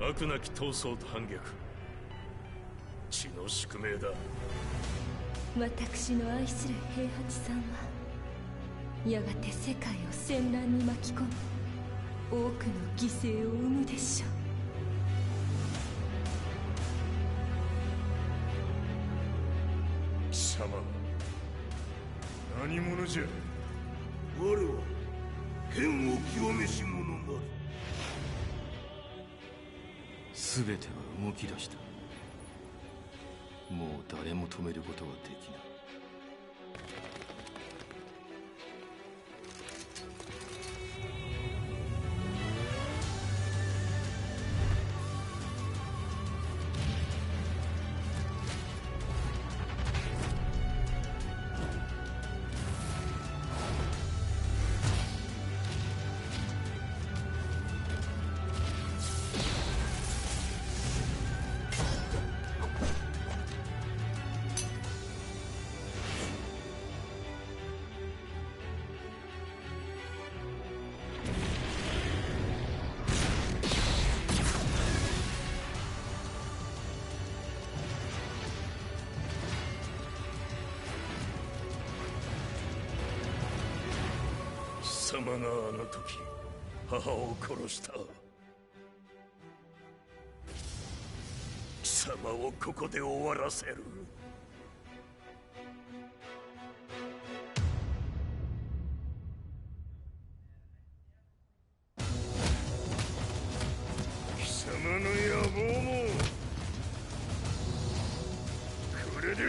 幕なき闘争と反逆、血の宿命だ。私の愛する平八さんはやがて世界を戦乱に巻き込み多くの犠牲を生むでしょう。貴様何者じゃ。我は剣を極めし者なり。全ては動き出した。もう誰も止めることはできない。貴様があの時母を殺した。貴様をここで終わらせる。貴様の野望もこれで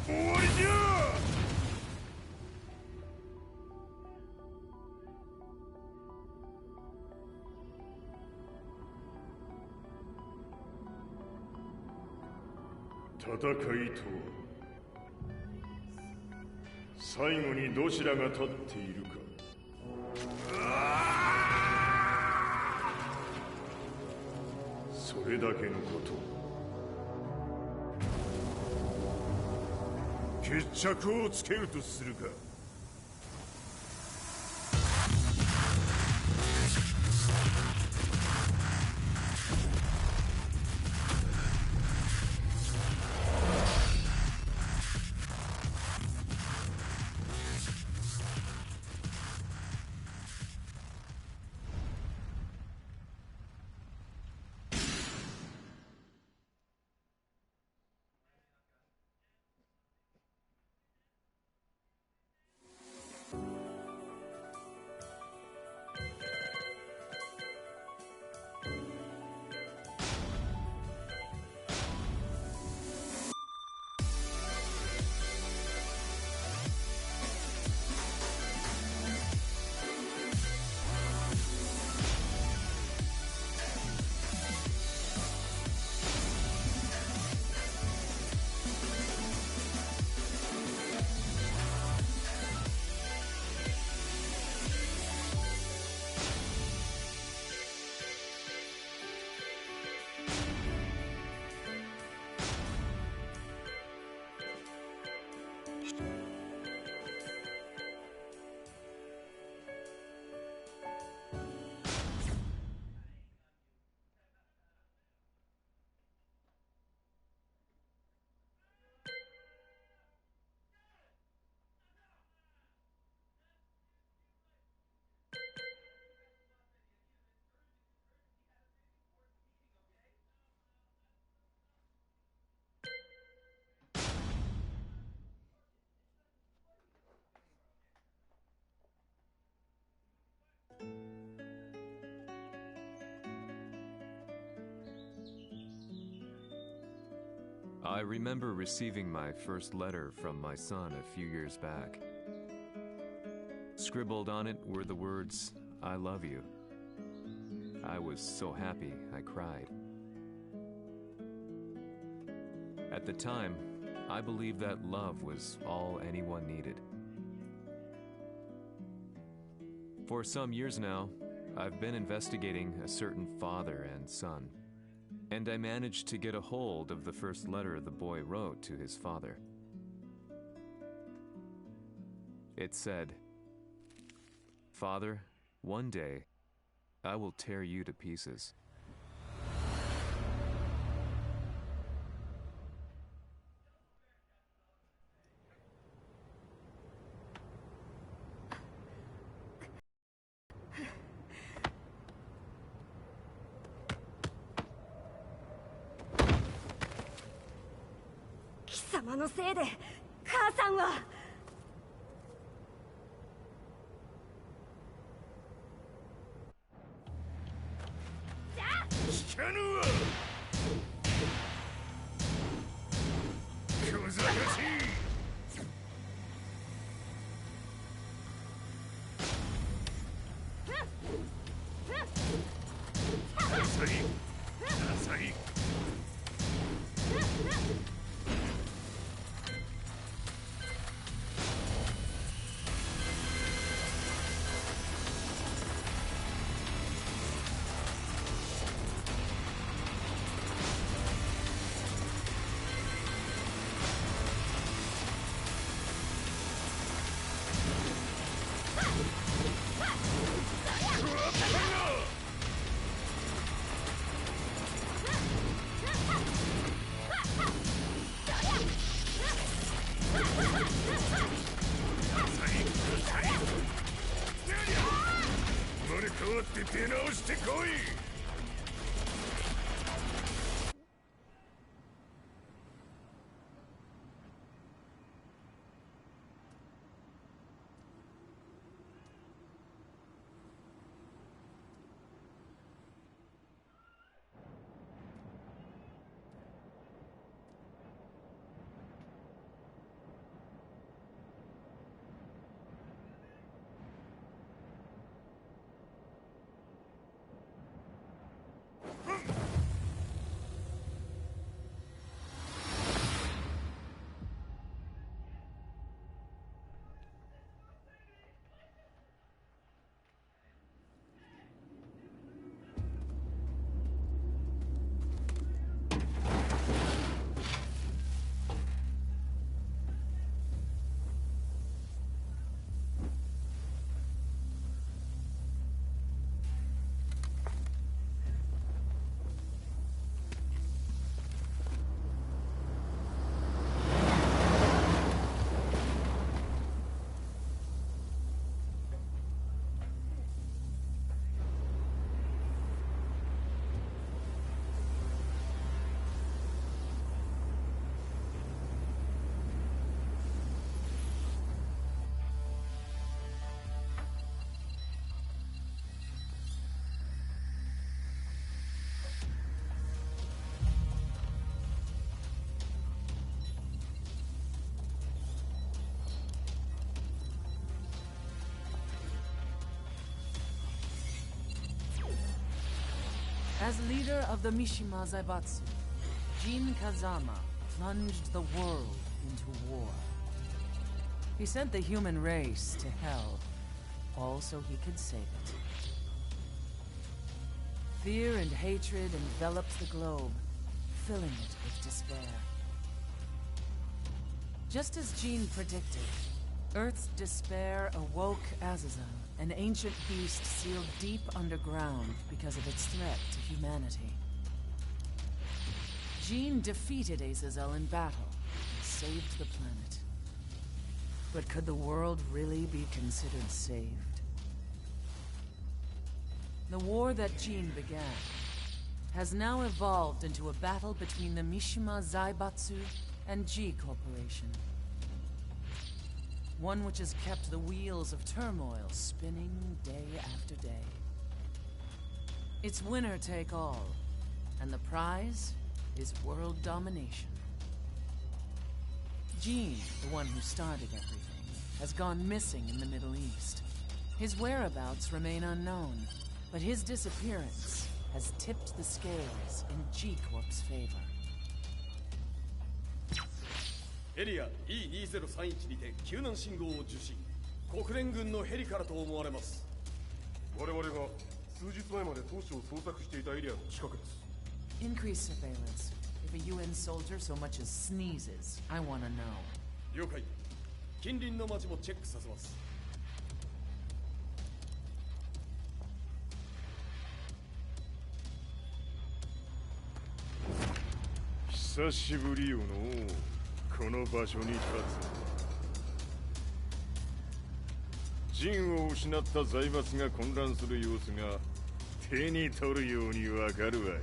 終わりじゃ。戦いとは最後にどちらが立っているか。それだけのこと。決着をつけるとするか。I remember receiving my first letter from my son a few years back. Scribbled on it were the words, "I love you." I was so happy I cried. At the time, I believed that love was all anyone needed. For some years now, I've been investigating a certain father and son, and I managed to get a hold of the first letter the boy wrote to his father. It said, "Father, one day, I will tear you to pieces. 貴様のせいで母さんは。聞かぬわ小賢しい浅い浅い生まれ変わって出直してこい。As leader of the Mishima Zaibatsu, Jin Kazama plunged the world into war. He sent the human race to hell, all so he could save it. Fear and hatred enveloped the globe, filling it with despair. Just as Jin predicted, Earth's despair awoke Azazel, an ancient beast sealed deep underground because of its threat to humanity. Jin defeated Azazel in battle and saved the planet. But could the world really be considered saved? The war that Jin began has now evolved into a battle between the Mishima Zaibatsu and G Corporation. One which has kept the wheels of turmoil spinning day after day. It's winner take all, and the prize is world domination. Jin, the one who started everything, has gone missing in the Middle East. His whereabouts remain unknown, but his disappearance has tipped the scales in G-Corp's favor. エリア E2031 にて救難信号を受信。国連軍のヘリからと思われます。我々が数日前まで当初を捜索していたエリアの近くです。Increase surveillance. If a UN soldier so much as sneezes, I want to know. 了解。近隣の町もチェックさせます。久しぶりよのこの場所に立つ。陣を失った財閥が混乱する様子が手に取るようにわかるわい。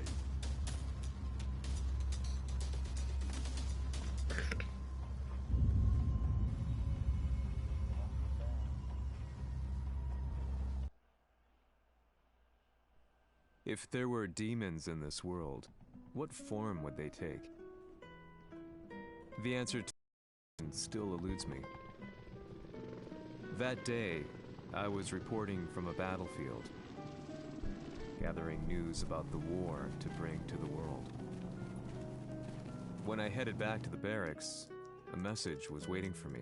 If there were demons in this world, what form would they take? The answer to still eludes me. That day, I was reporting from a battlefield, gathering news about the war to bring to the world. When I headed back to the barracks, a message was waiting for me.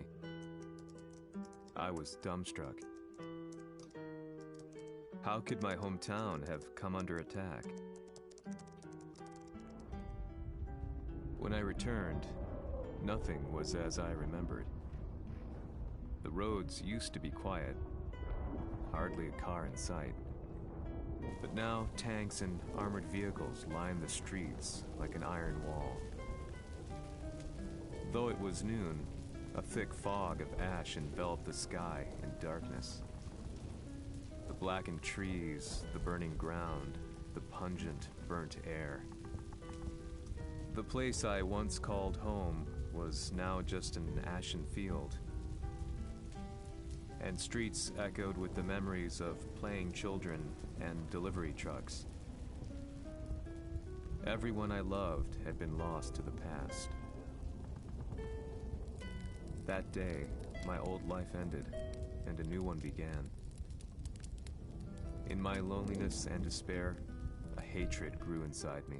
I was dumbstruck. How could my hometown have come under attack? When I returned, nothing was as I remembered. The roads used to be quiet, hardly a car in sight. But now tanks and armored vehicles line the streets like an iron wall. Though it was noon, a thick fog of ash enveloped the sky in darkness. The blackened trees, the burning ground, the pungent, burnt air. The place I once called home was now just an ashen field, and streets echoed with the memories of playing children and delivery trucks. Everyone I loved had been lost to the past. That day, my old life ended, and a new one began. In my loneliness and despair, a hatred grew inside me.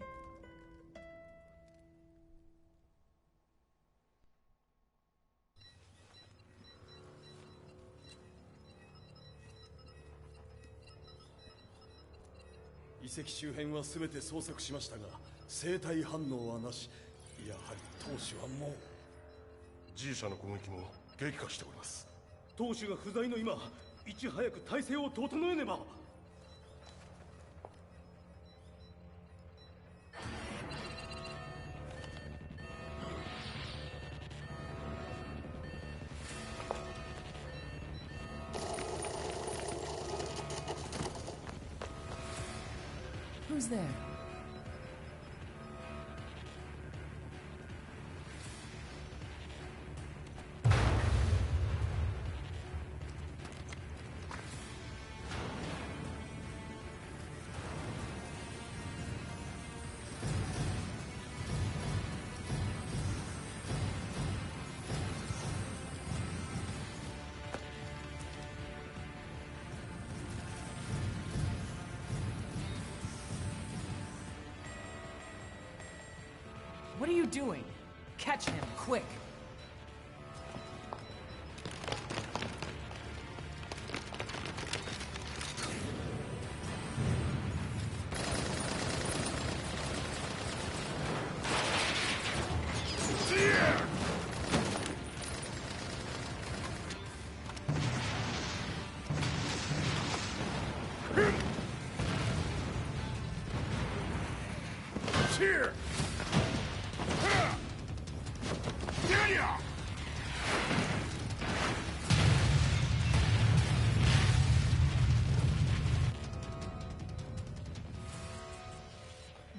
遺跡周辺は全て捜索しましたが、生体反応はなし。やはり当主はもう。G 社の攻撃も激化しております。当主が不在の今、いち早く体制を整えねば。Who's there? What are you doing? Catch him, quick! Here!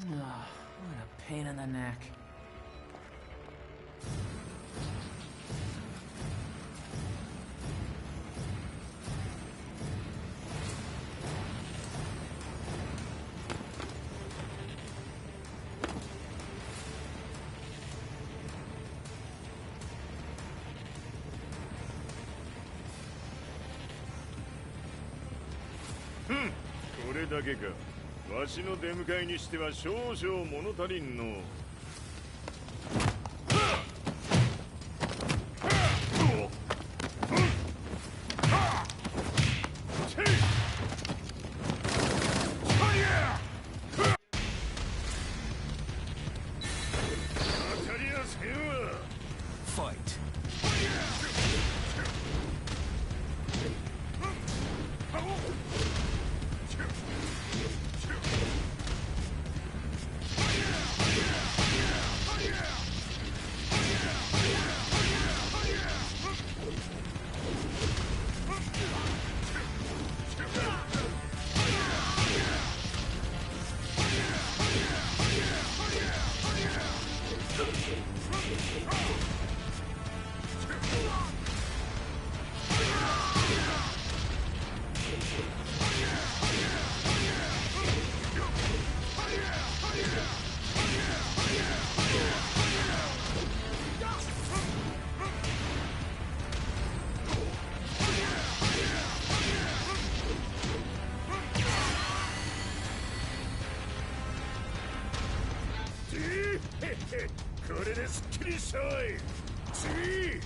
What a pain in the neck. Hmm. これだけか。わしの出迎えにしては少々物足りんの。これですっきりしたわい。次。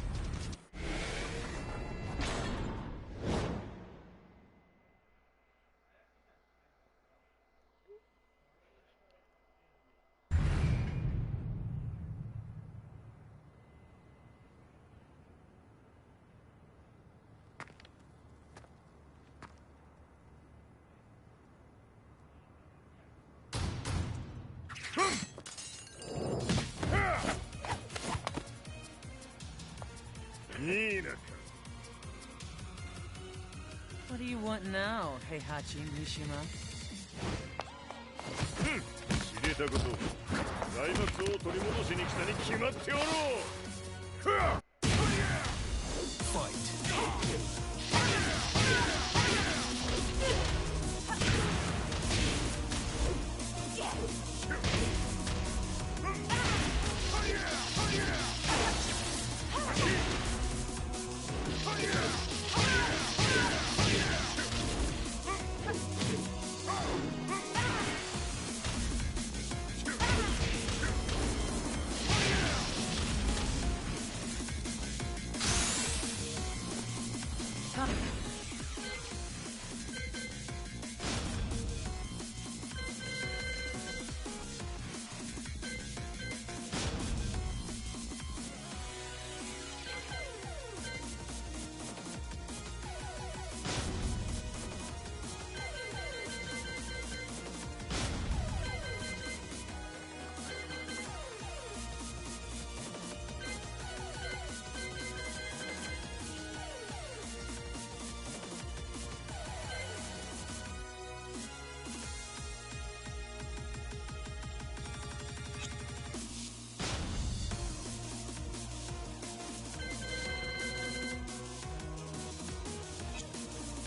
いいな。 What do you want now, Heihachi Mishima? 知れたこと、財閥を取り戻しに来たに決まっておろう。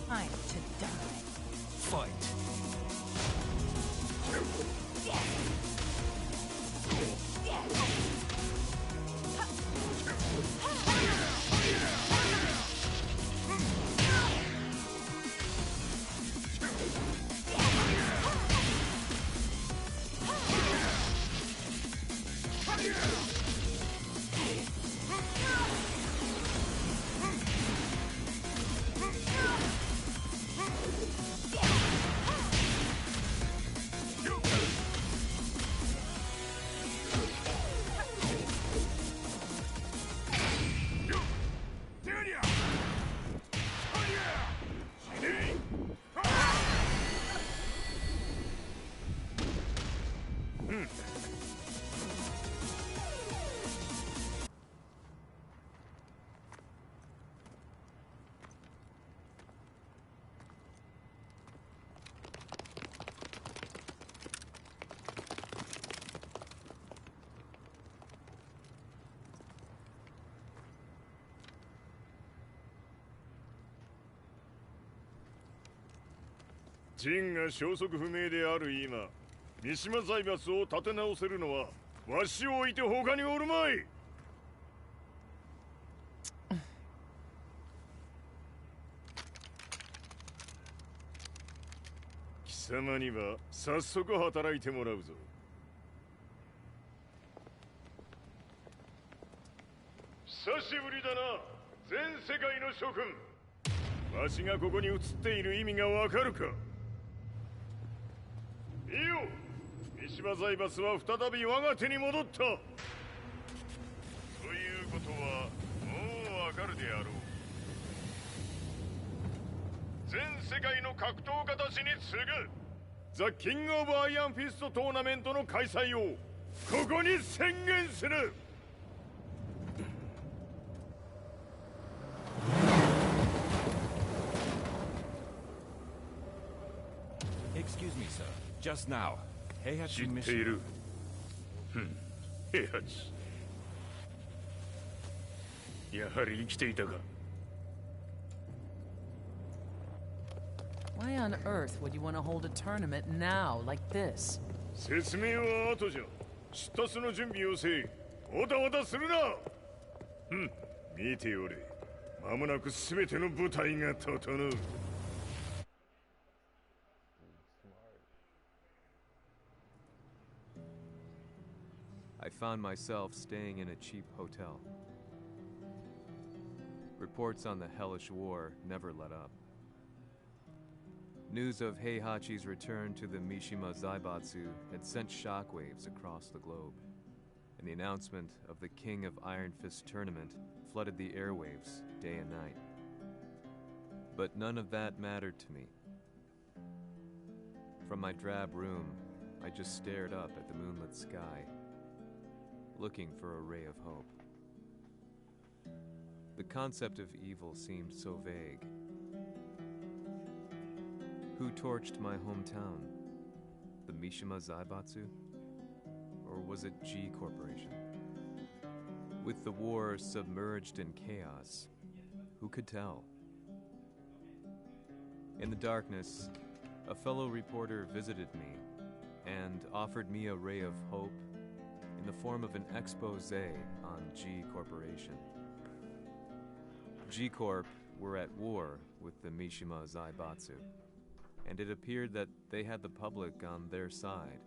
Time to die. Fight.ジンが消息不明である今、三島財閥を立て直せるのはわしを置いて他におるまい。貴様には早速働いてもらうぞ。久しぶりだな、全世界の諸君。わしがここに映っている意味がわかるか。いいよ、三島財閥は再び我が手に戻った。ということはもうわかるであろう。全世界の格闘家たちに次ぐザ・キング・オブ・アイアンフィストトーナメントの開催をここに宣言する。Excuse me, sir. Just now, 知 Heihachi ってい Mishima. る。平八。やはり生きていたか。Why on earth would you want to hold a tournament now, like this? 説明は後じゃ。出立の準備をせい。おたおたするな。見ておれ。間もなく全ての部隊が整う。I found myself staying in a cheap hotel. Reports on the hellish war never let up. News of Heihachi's return to the Mishima Zaibatsu had sent shockwaves across the globe, and the announcement of the King of Iron Fist tournament flooded the airwaves day and night. But none of that mattered to me. From my drab room, I just stared up at the moonlit sky, looking for a ray of hope. The concept of evil seemed so vague. Who torched my hometown? The Mishima Zaibatsu? Or was it G Corporation? With the war submerged in chaos, who could tell? In the darkness, a fellow reporter visited me and offered me a ray of hope in the form of an expose on G Corporation. G Corp were at war with the Mishima Zaibatsu, and it appeared that they had the public on their side.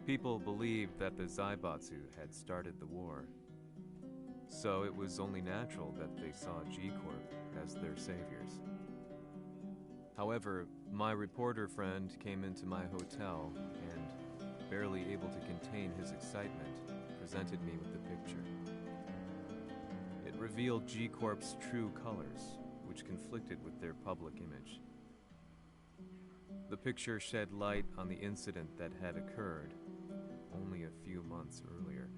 People believed that the Zaibatsu had started the war, so it was only natural that they saw G Corp as their saviors. However, my reporter friend came into my hotel and, barely able to contain his excitement, presented me with the picture. It revealed G Corp's true colors, which conflicted with their public image. The picture shed light on the incident that had occurred only a few months earlier.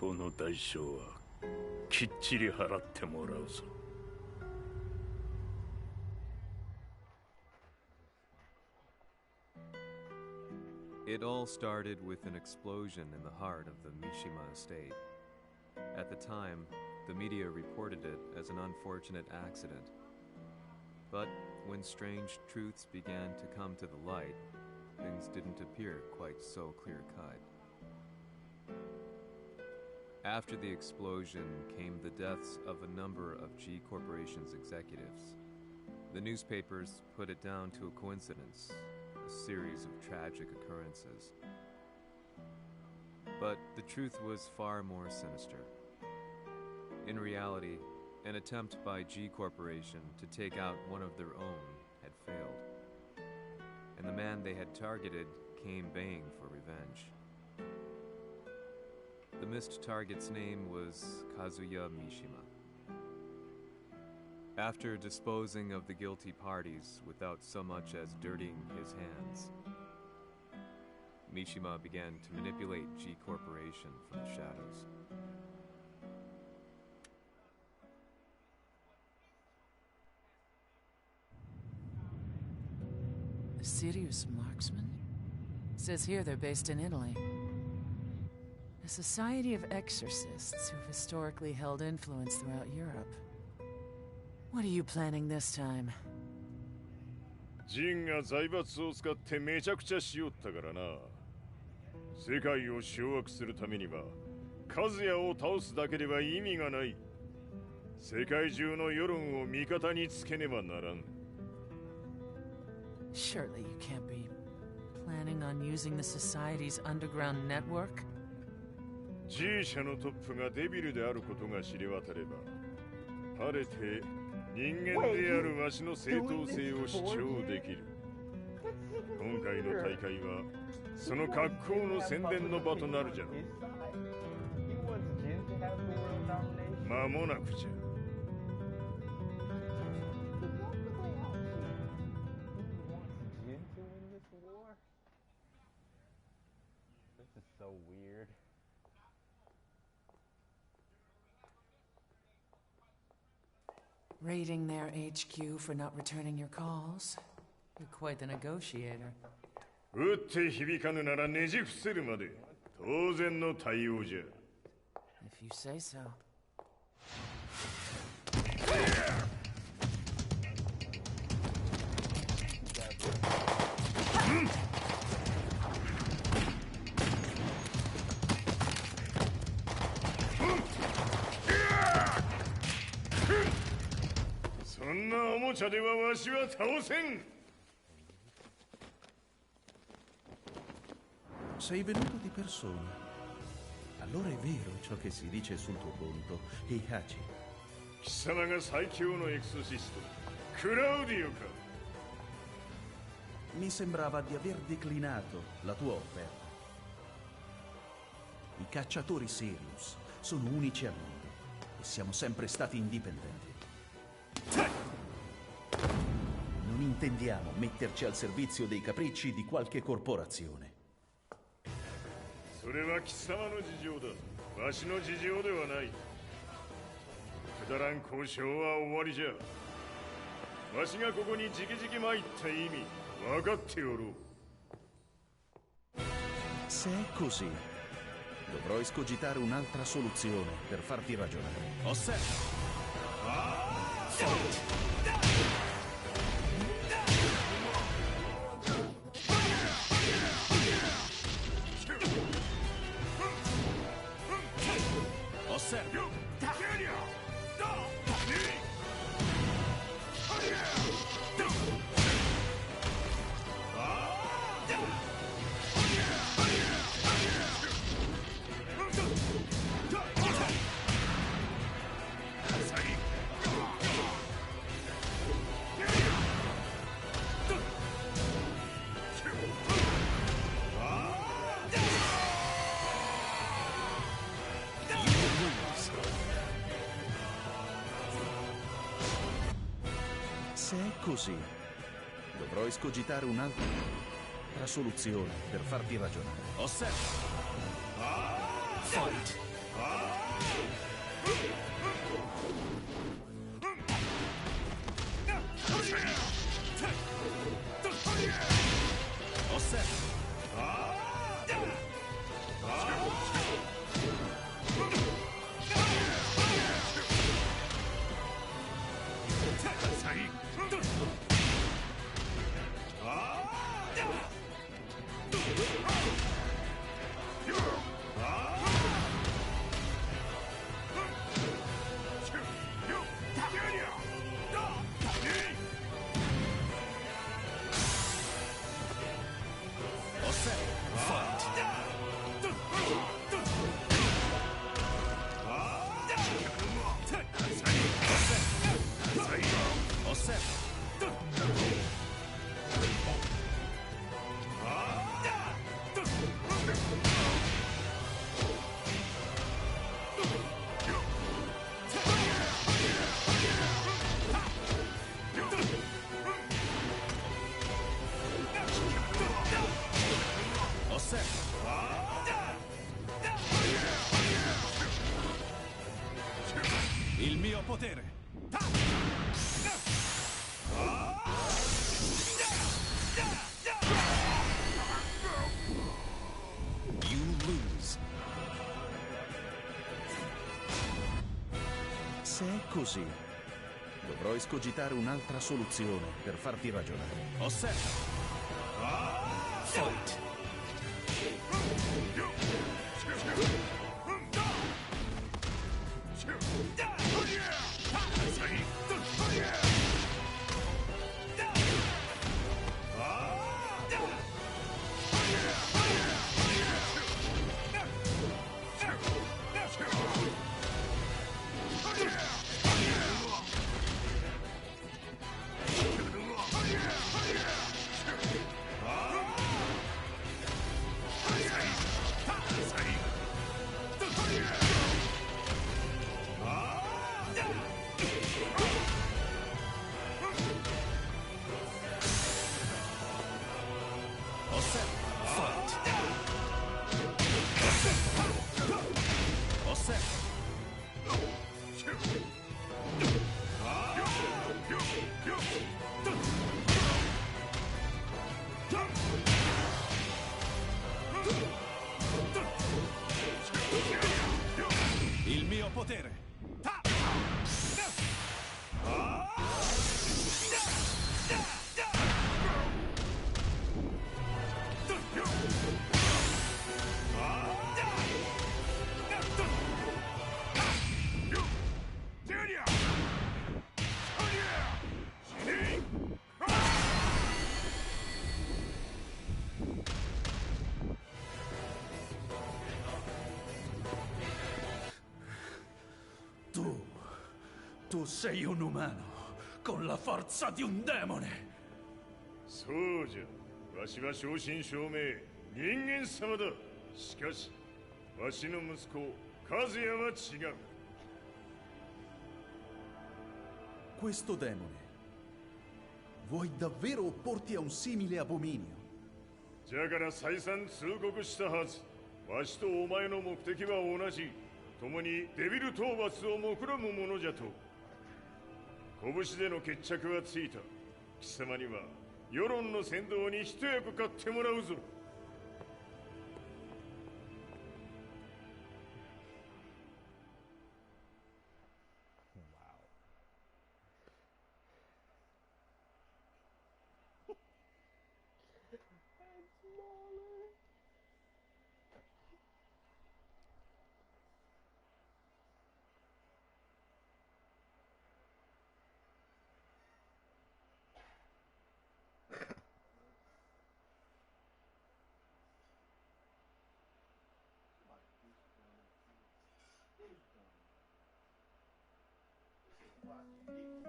この代償はきっちり払ってもらうぞ。It all started with an explosion in the heart of the Mishima estate. At the time, the media reported it as an unfortunate accident. But when strange truths began to come to the light, things didn't appear quite so clear-cut. After the explosion came the deaths of a number of G Corporation's executives. The newspapers put it down to a coincidence, a series of tragic occurrences. But the truth was far more sinister. In reality, an attempt by G Corporation to take out one of their own had failed, and the man they had targeted came baying for revenge. The missed target's name was Kazuya Mishima. After disposing of the guilty parties without so much as dirtying his hands, Mishima began to manipulate G Corporation from the shadows. A serious marksman? Says here they're based in Italy. A society of exorcists who've historically held influence throughout Europe. What are you planning this time? ジンが財閥を使ってめちゃくちゃしよったからな。世界を掌握するためには、カズヤを倒すだけでは意味がない。世界中の世論を味方につけねばならん。Surely you can't be planning on using the society's underground network? G 社のトップがデビルであることが知れ渡れば、晴れて人間であるわしの正当性を主張できる。今回の大会はその格好の宣伝の場となるじゃろう。間もなくじゃ。Raiding their HQ for not returning your calls. You're quite the negotiator. 打って響かぬならねじ伏せるまで当然の対応じゃ。 If you say so. そんなおもちゃではわしは倒せん。 Sei venuto di persona. Allora è vero ciò che si dice sul tuo conto, Heihachi. 貴様が最強のエクソシスト、クラウディオか。 Mi sembrava di aver declinato la tua offerta. I cacciatori Sirius sono unici al mondo e siamo sempre stati indipendenti. Non intendiamo metterci al servizio dei capricci di qualche corporazione. それは貴様の事情だ。わしの事情ではない。くだらん交渉は終わりじゃ。わしがここに直々参った意味分かっておろう。 Se è così, dovrò escogitare un'altra soluzione per farti ragionare. Osserva! Osserva! Se è così, dovrò escogitare un'altra soluzione per farti ragionare. Osserva! Fight! Osserva! Il mio potere! You lose. Se è così, dovrò escogitare un'altra soluzione per farti ragionare. Osserva! Fight! Il mio potere! Tu sei un umano, con la forza di un demone. そうじゃ。わしは正真正銘人間様だ。しかし、わしの息子和也は違う。Questo demone vuoi davvero opporti a un simile abominio? じゃから再三通告したはず。わしとお前の目的は同じ。共にデビル討伐を目論むものじゃと。拳での決着はついた。貴様には世論の先導に一役買ってもらうぞ。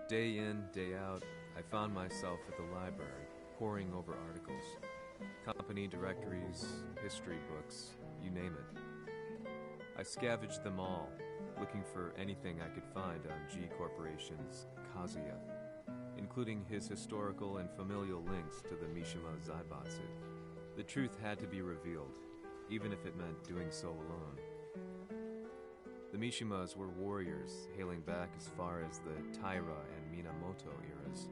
Day in, day out, I found myself at the library, poring over articles. Company directories, history books, you name it. I scavenged them all, looking for anything I could find on G Corporation's Kazuya, including his historical and familial links to the Mishima Zaibatsu. The truth had to be revealed, even if it meant doing so alone. The Mishimas were warriors hailing back as far as the Taira and Minamoto eras.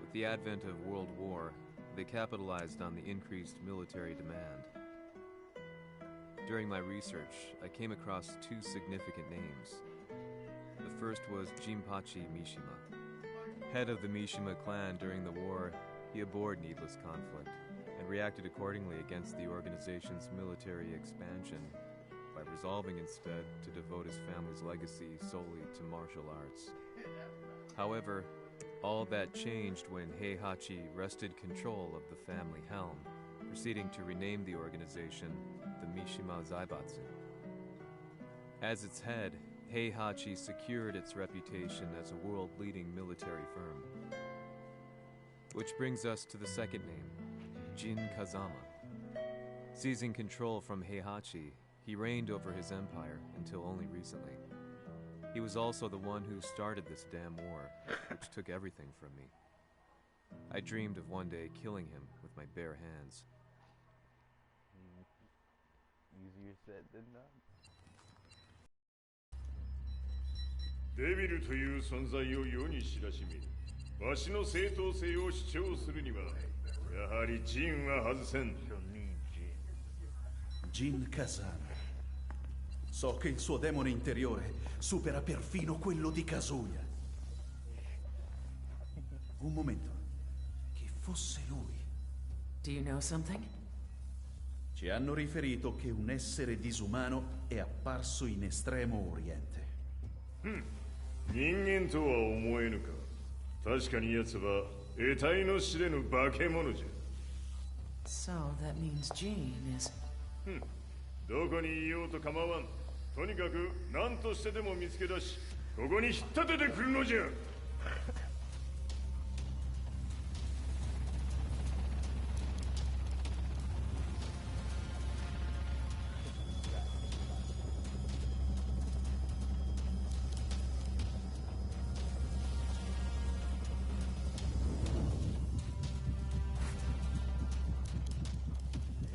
With the advent of World War, they capitalized on the increased military demand. During my research, I came across two significant names. The first was Jinpachi Mishima. Head of the Mishima clan during the war, he abhorred needless conflict and reacted accordingly against the organization's military expansion by resolving instead to devote his family's legacy solely to martial arts. However, all that changed when Heihachi wrested control of the family helm, proceeding to rename the organization the Mishima Zaibatsu. As its head, Heihachi secured its reputation as a world-leading military firm. Which brings us to the second name, Jin Kazama. Seizing control from Heihachi, he reigned over his empire until only recently. He was also the one who started this damn war, which took everything from me. I dreamed of one day killing him with my bare hands. Easier said than done. デビルという存在を世に知らしめ、わしの正当性を主張するには、やはりジンは外せん。Jin Kazama. So che il suo demone interiore supera perfino quello di Kazuya. Un momento. Chi fosse lui? Do you know something? Ci hanno riferito che un essere disumano è apparso in Estremo Oriente. 人間とは思えぬか。確かに奴は得体の知れぬ化け物じゃ。So that means Jean is... どこにいようと構わん。とにかく何としてでも見つけ出し、ここに引っ立ててくるのじゃ。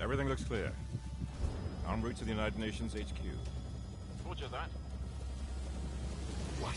Everything looks clear. En route to the United Nations HQ. Roger that. What?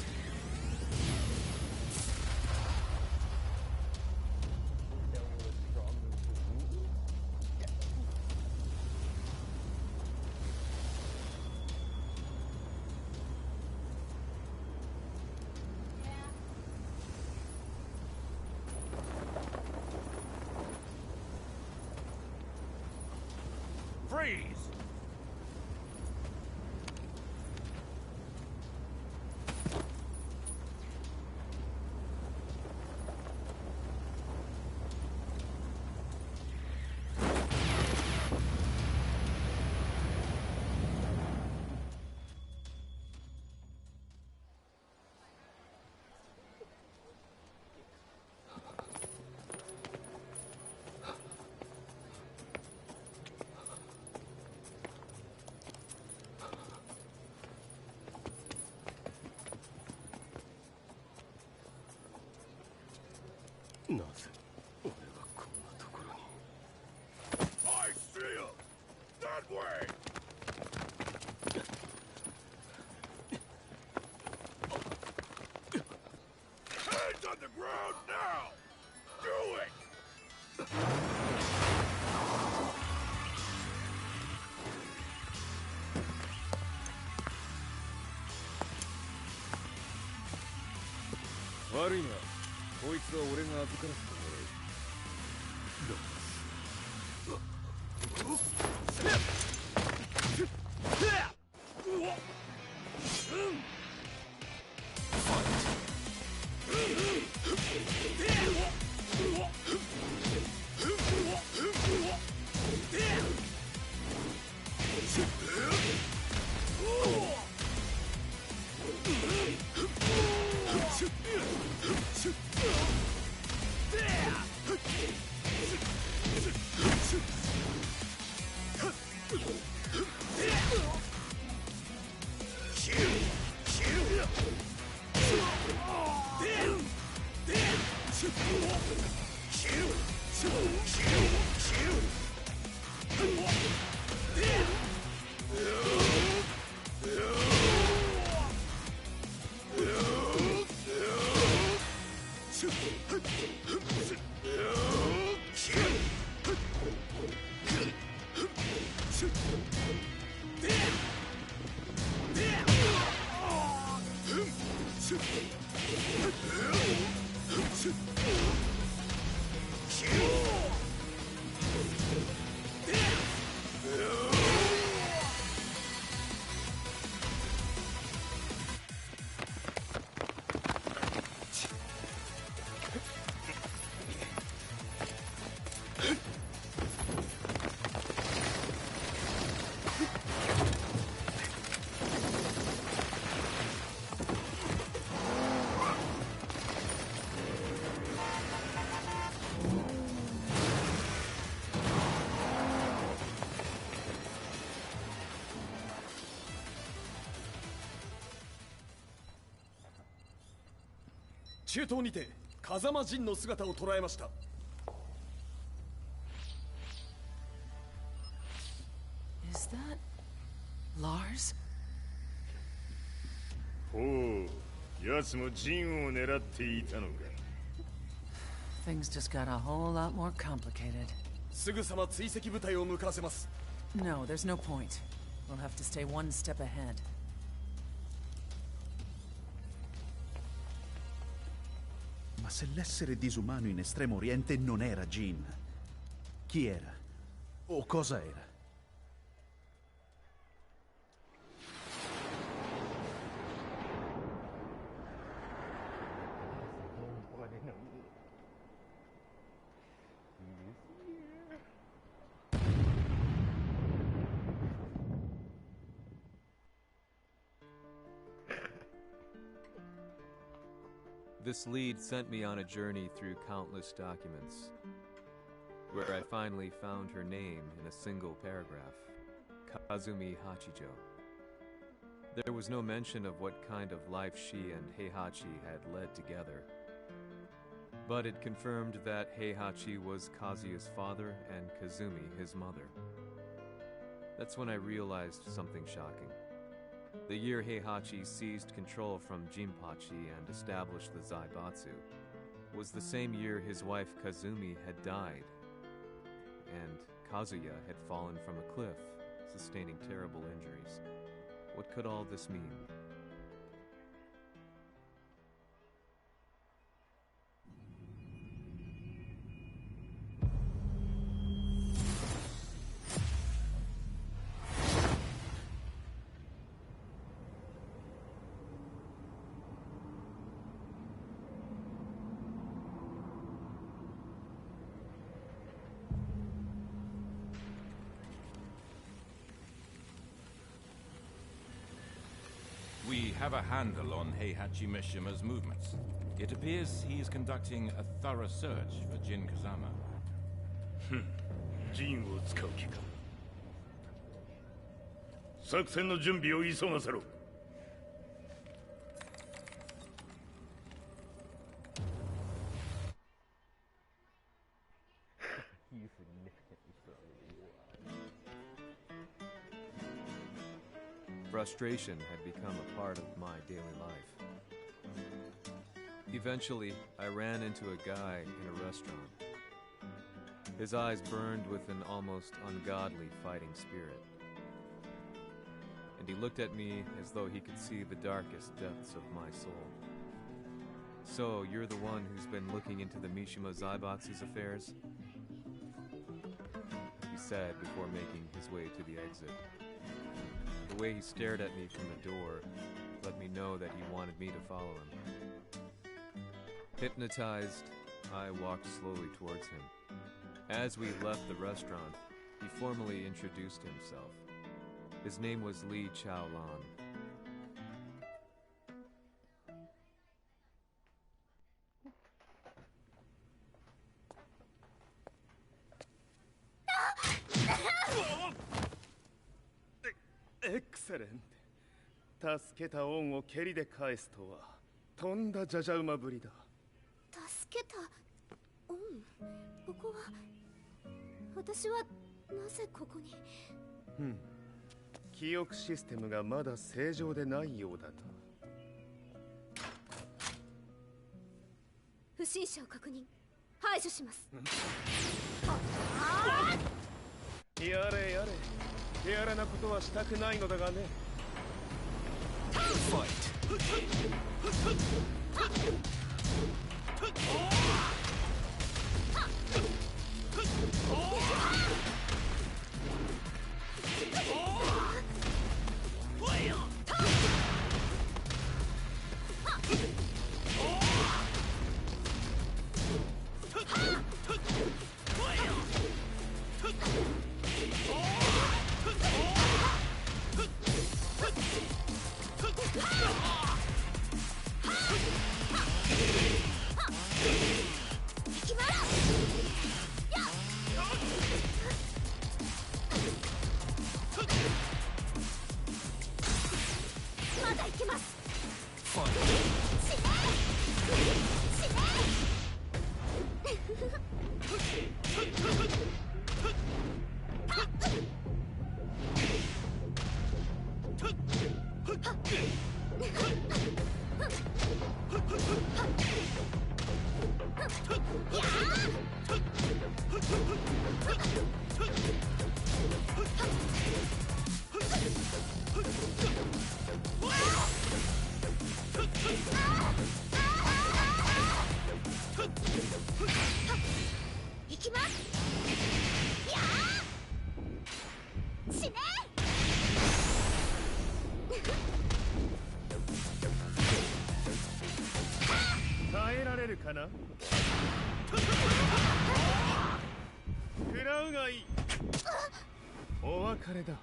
Freeze!なぜ俺はこんなところに。 I see him! That way! Hands on the ground now! Do it! 悪いな。こいつは俺が預からせてもらう。中東にて風間陣の姿を捉えました。Is that Lars? ほう、奴も陣を狙っていたのか。 Things just got a whole lot more complicated. すぐさま追跡部隊を向かわせます。 No, there's no point. We'll have to stay one step ahead. Ma se l'essere disumano in Estremo Oriente non era Jin, chi era? O cosa era? This lead sent me on a journey through countless documents, where I finally found her name in a single paragraph, Kazumi Hachijo. There was no mention of what kind of life she and Heihachi had led together, but it confirmed that Heihachi was Kazuya's father and Kazumi his mother. That's when I realized something shocking. The year Heihachi seized control from Jinpachi and established the Zaibatsu was the same year his wife Kazumi had died, and Kazuya had fallen from a cliff, sustaining terrible injuries. What could all this mean? have a handle on Heihachi Mishima's movements. It appears he is conducting a thorough search for Jin Kazama. ジンを使う気か。作戦の準備を急がせろ。Frustration had become a part of my daily life. Eventually, I ran into a guy in a restaurant. His eyes burned with an almost ungodly fighting spirit. And he looked at me as though he could see the darkest depths of my soul. So, you're the one who's been looking into the Mishima Zaibox's affairs? He said before making his way to the exit. The way he stared at me from the door let me know that he wanted me to follow him. Hypnotized, I walked slowly towards him. As we left the restaurant, he formally introduced himself. His name was Li Chaolan. Excellent. 助けた恩を蹴りで返すとはとんだじゃじゃ馬ぶりだ。助けた恩？ここは私はなぜここに？記憶システムがまだ正常でないようだと。不審者を確認。排除します。やれやれ。手荒なことはしたくないのだがね。耐えられるかな？食らうがいい。お別れだ。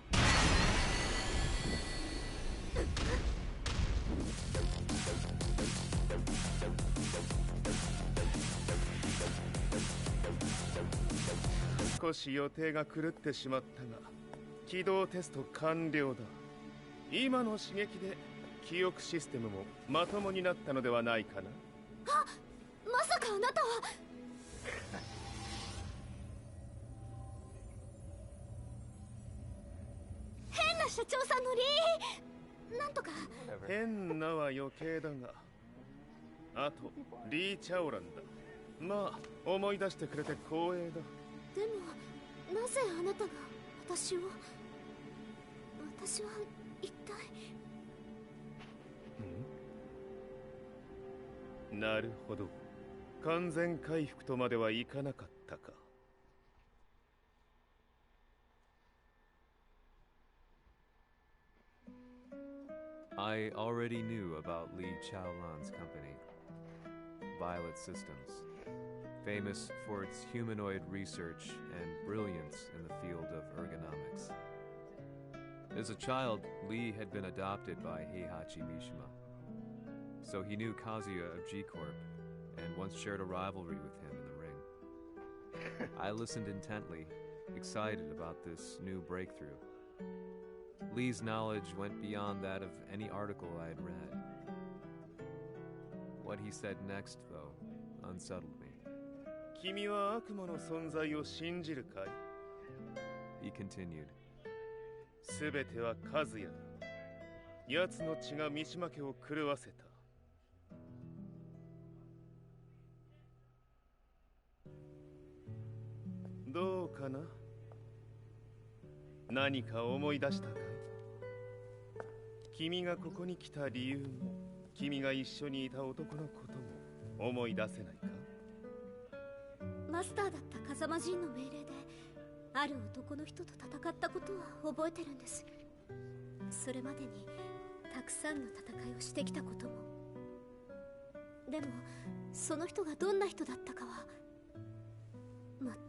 少し予定が狂ってしまったが、起動テスト完了だ。今の刺激で記憶システムもまともになったのではないかな。あ、まさかあなたは。変な社長さんのなんとか。変なは余計だが、あとリー・チャオランだ。まあ思い出してくれて光栄だ。でもなぜあなたが私は一体。なるほど。完全回復とまではいかなかったか。I already knew about Li Chaolan's company, Violet Systems, famous for its humanoid research and brilliance in the field of ergonomics. As a child, Lee had been adopted by Heihachi Mishima. So he knew Kazuya of G-Corp, and once shared a rivalry with him in the ring. I listened intently, excited about this new breakthrough. Lee's knowledge went beyond that of any article I had read. What he said next, though, unsettled me. 君は悪魔の存在を信じるかい? He continued. すべては和也だ。奴の血が三島家を狂わせた。どうかな? 何か思い出したかい? 君がここに来た理由も、君が一緒にいた男のことも思い出せないか? マスターだった風間陣の命令である男の人と戦ったことは覚えてるんです。それまでにたくさんの戦いをしてきたことも。でもその人がどんな人だったかは全く。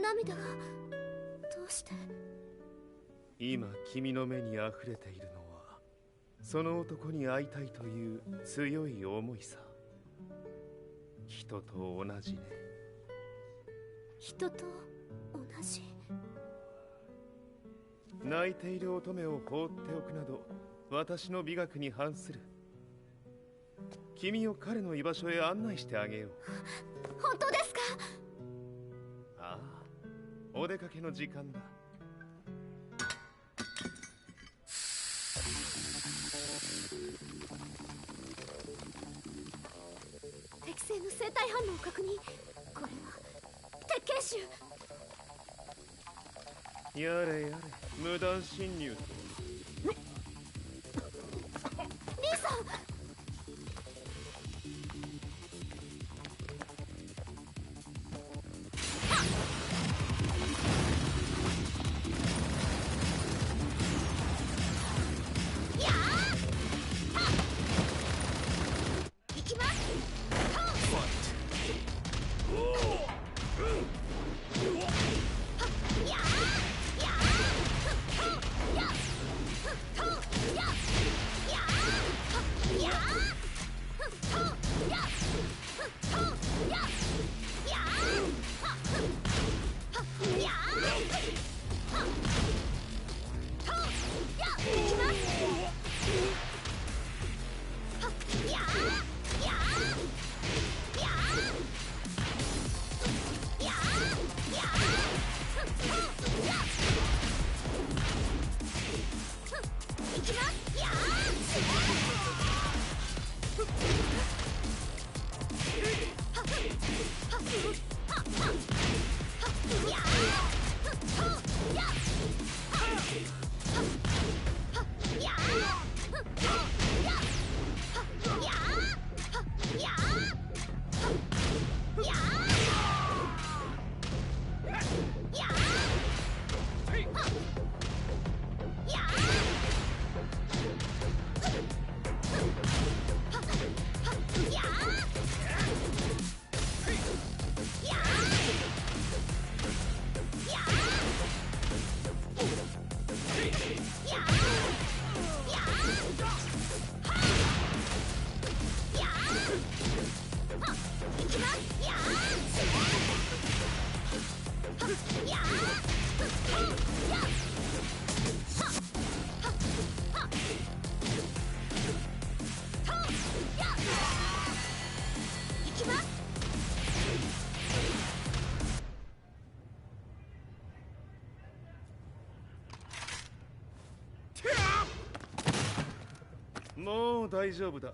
涙がどうして？今君の目に溢れているのはその男に会いたいという強い思いさ。人と同じね。人と同じ？泣いている乙女を放っておくなど私の美学に反する。君を彼の居場所へ案内してあげよう。本当ですか？ああ、お出かけの時間だ。適正の生体反応を確認。これは鉄拳臭。やれやれ、無断侵入と。リーさん。もう大丈夫だ。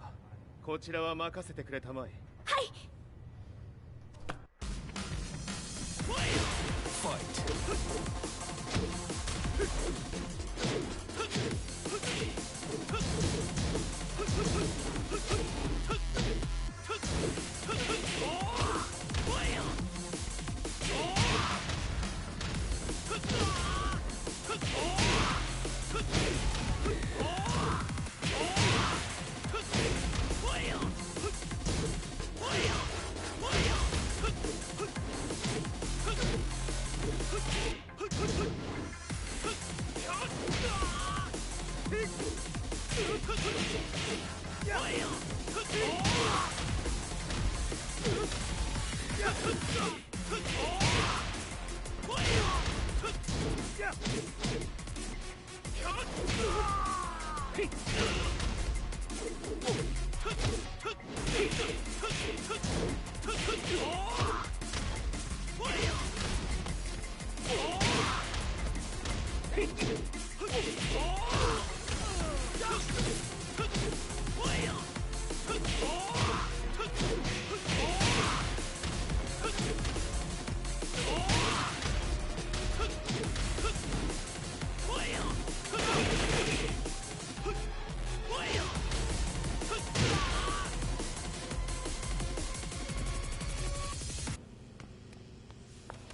こちらは任せてくれたまえ。はい。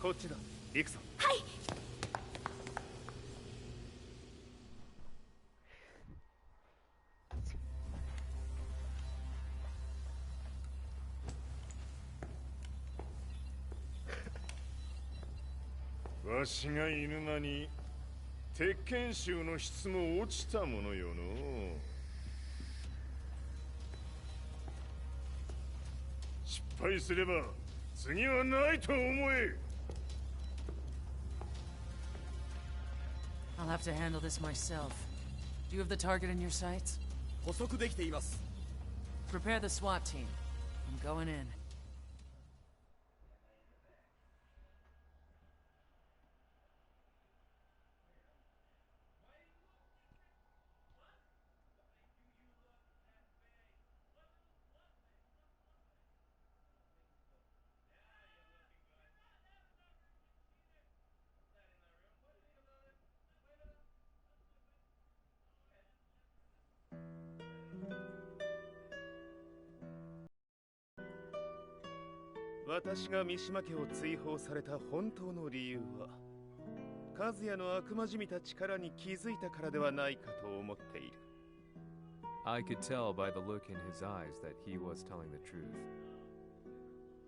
こっちだ。行くぞ。はい。わしが犬間に鉄拳衆の質も落ちたものよの。失敗すれば次はないと思え。I'll have to handle this myself. Do you have the target in your sights? 捕捉できています。 Prepare the SWAT team. I'm going in.「私が三島家を追放された本当の理由は、和也の悪魔じみた力に気づいたからではないかと思っている。 I could tell by the look in his eyes that he was telling the truth.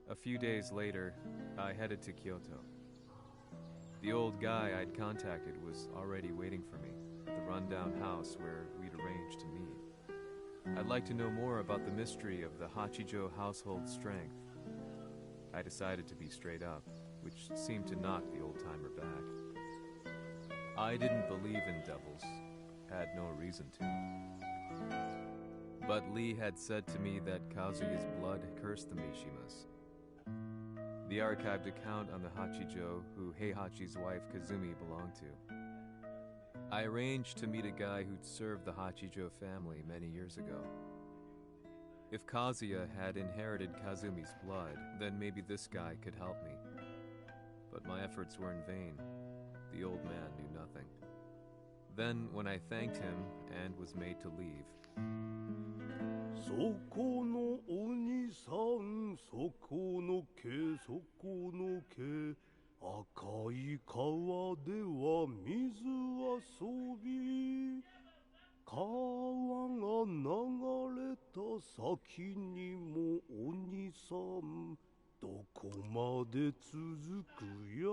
A few days later, I headed to Kyoto. The old guy I'd contacted was already waiting for me at the rundown house where we'd arranged to meet. I'd like to know more about the mystery of the Hachijo household strength. I decided to be straight up, which seemed to knock the old-timer back. I didn't believe in devils, had no reason to. But Lee had said to me that Kazuya's blood cursed the Mishimas. The archived account on the Hachijo who Heihachi's wife Kazumi belonged to. I arranged to meet a guy who'd served the Hachijo family many years ago. If Kazuya had inherited Kazumi's blood, then maybe this guy could help me. But my efforts were in vain. The old man knew nothing. Then, when I thanked him and was made to leave, そこのお兄さん、そこの毛、そこの毛、赤い川では水遊び。川が流れた先にもお兄さん、どこまで続くや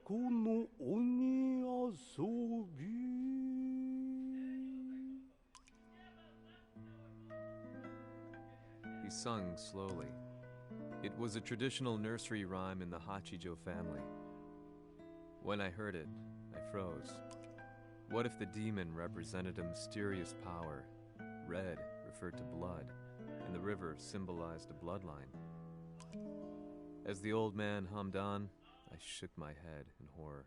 この鬼遊び。 he sung slowly. It was a traditional nursery rhyme in the Hachijo family. When I heard it, I froze. What if the demon represented a mysterious power? Red referred to blood, and the river symbolized a bloodline. As the old man hummed on, I shook my head in horror.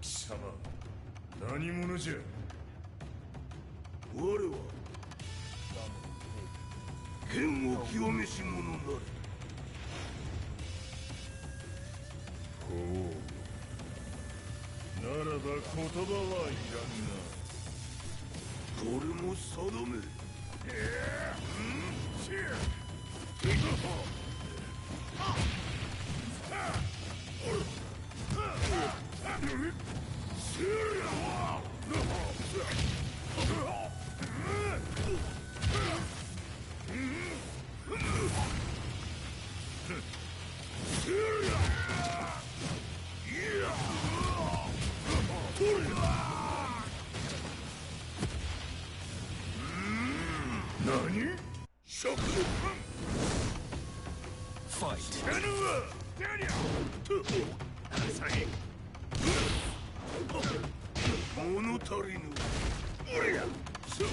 Sama, 何者じゃ。我は剣を清めし者なり。ほう。ならば言葉はいらんな。これも定め。物足りぬ。そ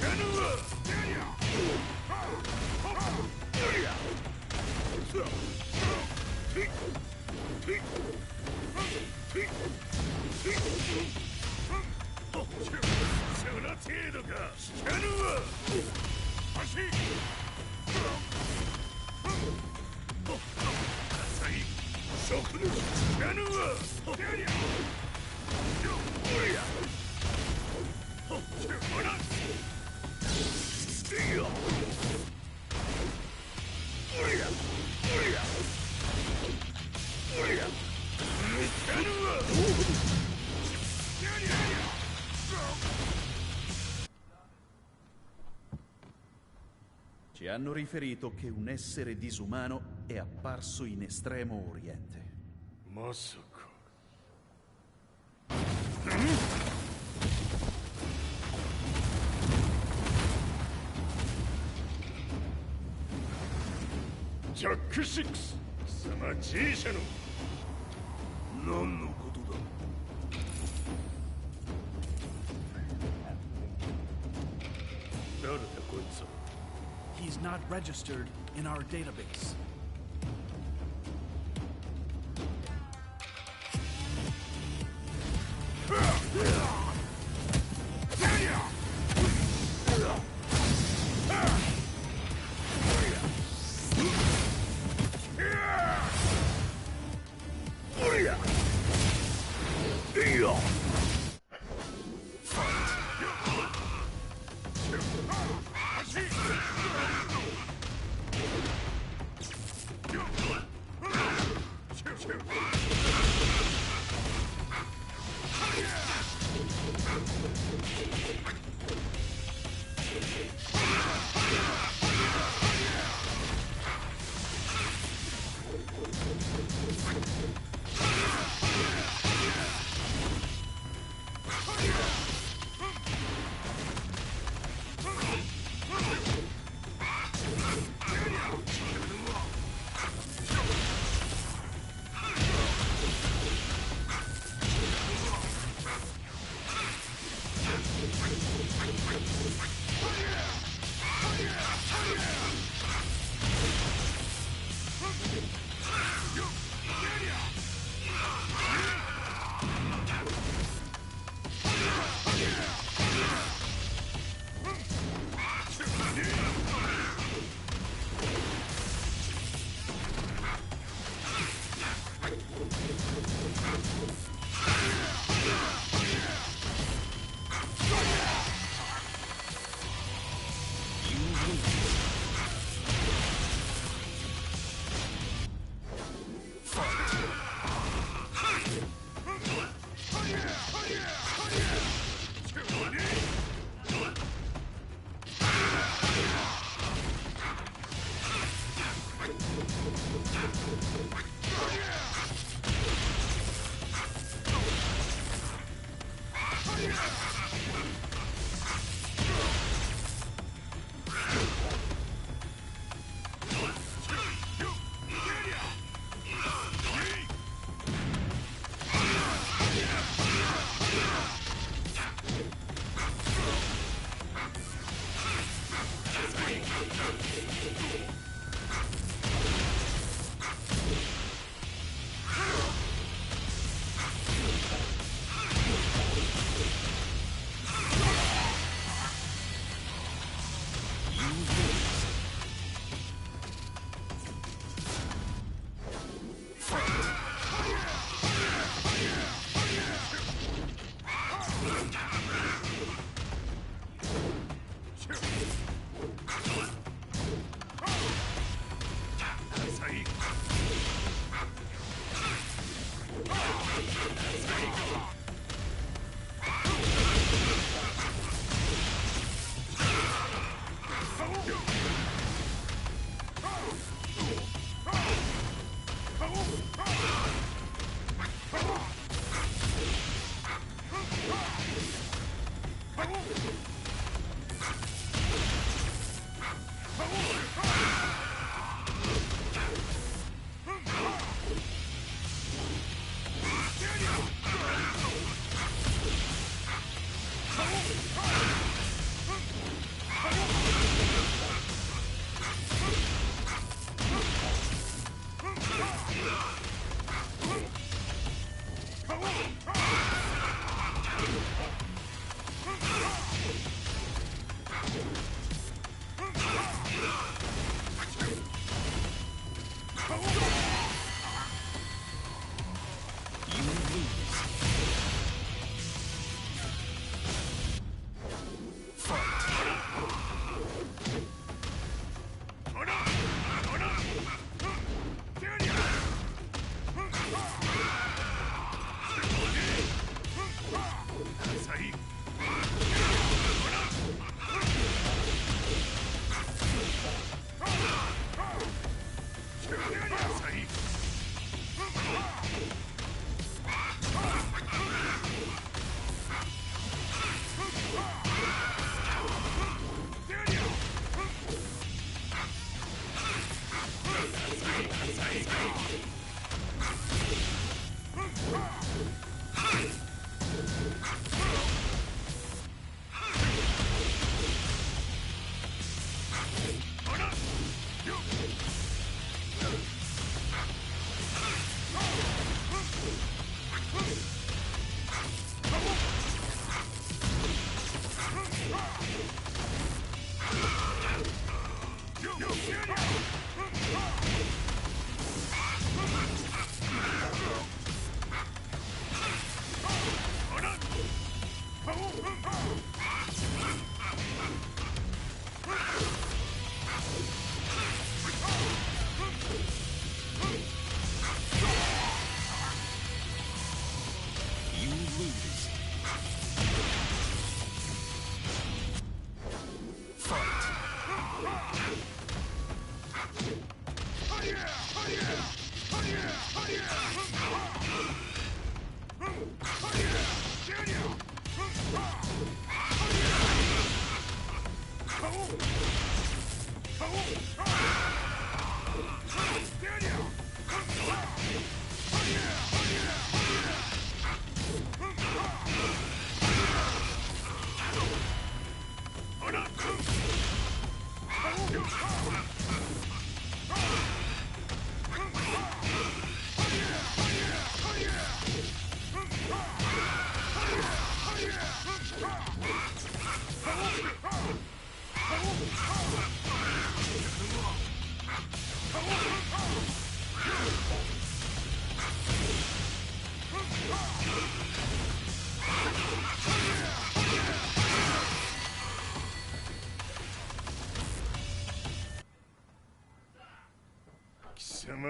の程度か。知らぬわ。足。食ぬ。知らぬわ。Ci hanno riferito che un essere disumano è apparso in Estremo Oriente. Maさか。ジャック6、貴様 G 社の何のことだ。誰だこいつは。He's not registered in our database.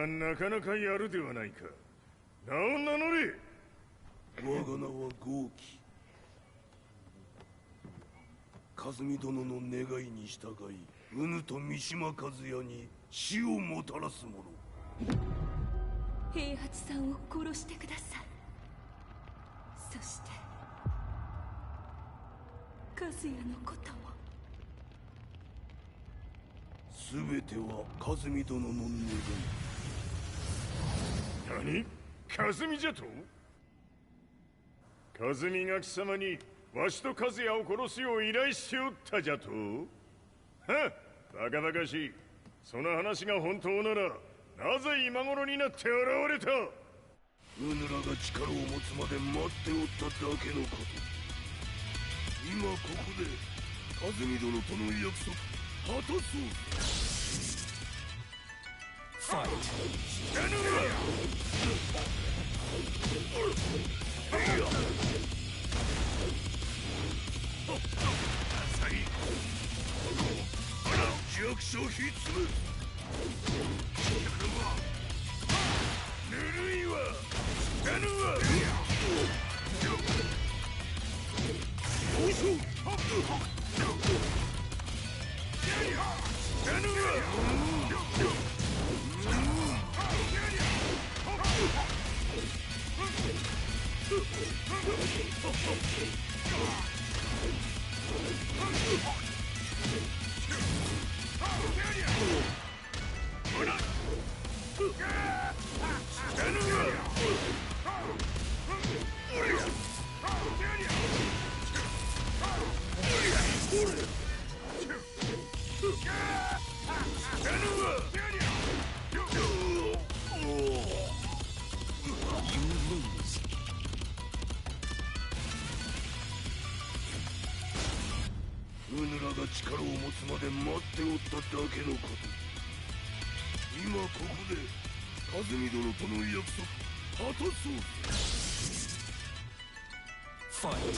なかなかやるではないか。名を名乗れ。我が名は豪輝。和美殿の願いに従い、うぬと三島和也に死をもたらす者。平八さんを殺してください。そして和也のことも。全ては和美殿の願い。何？和美じゃと？和美が貴様にわしと和也を殺すよう依頼しておったじゃと？はっ、バカバカしい。その話が本当ならなぜ今頃になって現れた？うぬらが力を持つまで待っておっただけのこと。今ここで和美殿との約束果たそう。ファイト。弱小ひっつむ。ぬるいわ。死なぬわ。うぬらが力を持つまで待っておっただけのこと。今ここで和美殿との約束果たそう。ファイト。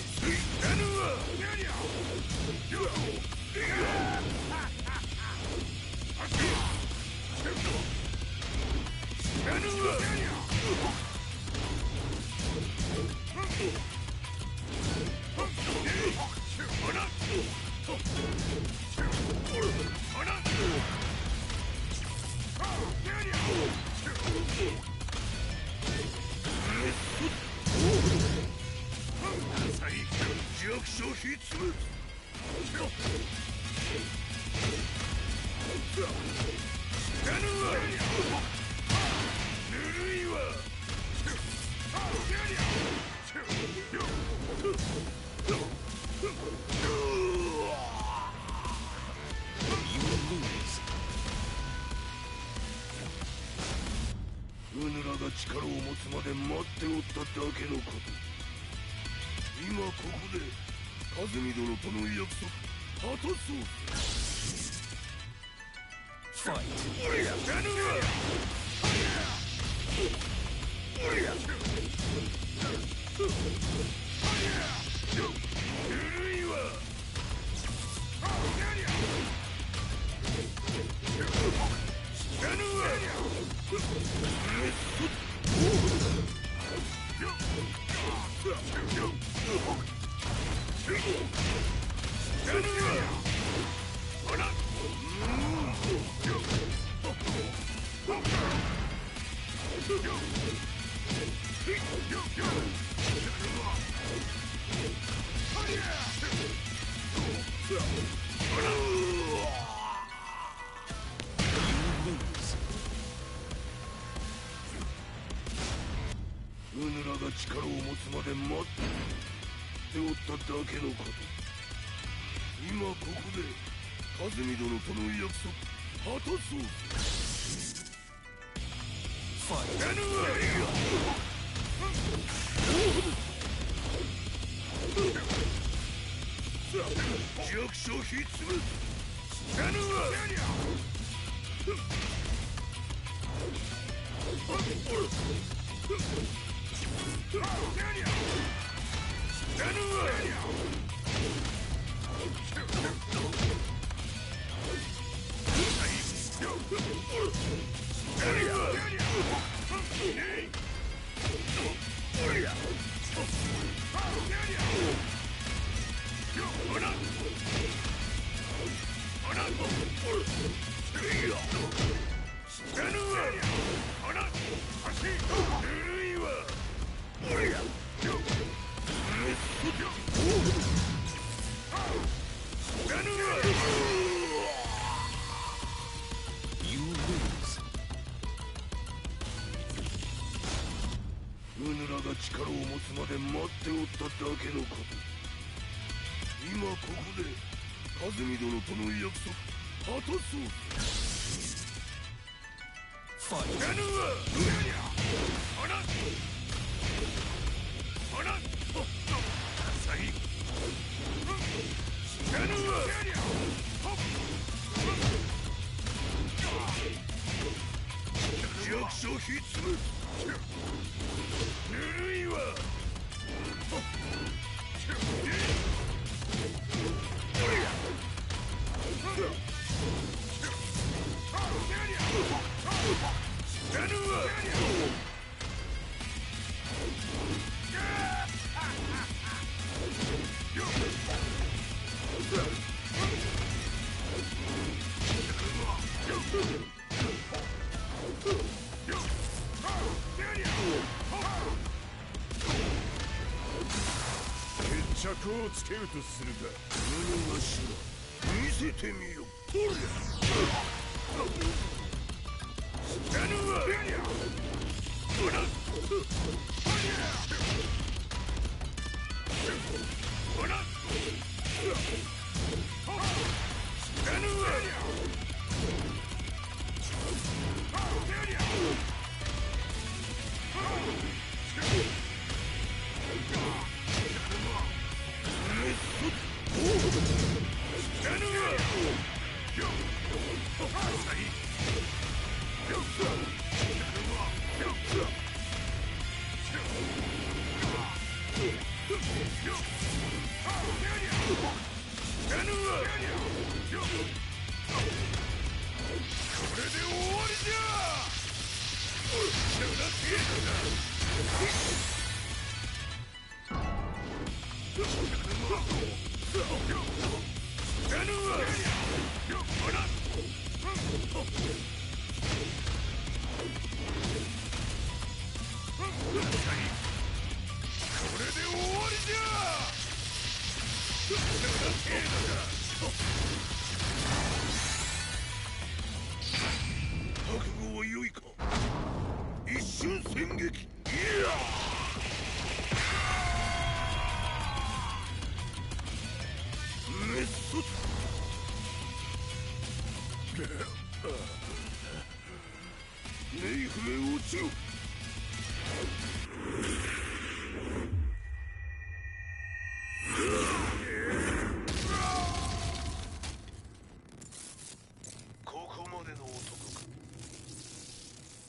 弱小ひつむ。ぬるいわ。うぬらが力を持つまで待っておっただけのこと。今ここで和美殿との約束果たそう。ファイト。ぬるいわ。うぬらが力を持つまで待っておっただけのこと。今ここで和美殿との約束果たそう。ファイト。弱小ひつむ。うぬらが力を持つまで待っておっただけのこと。今ここで和美殿との約束果たそう。ファイト。弱小ひつむ。ぬるいわ。決着をつけるとするか。物がしら見せてみよ。とりゃスキャヌワ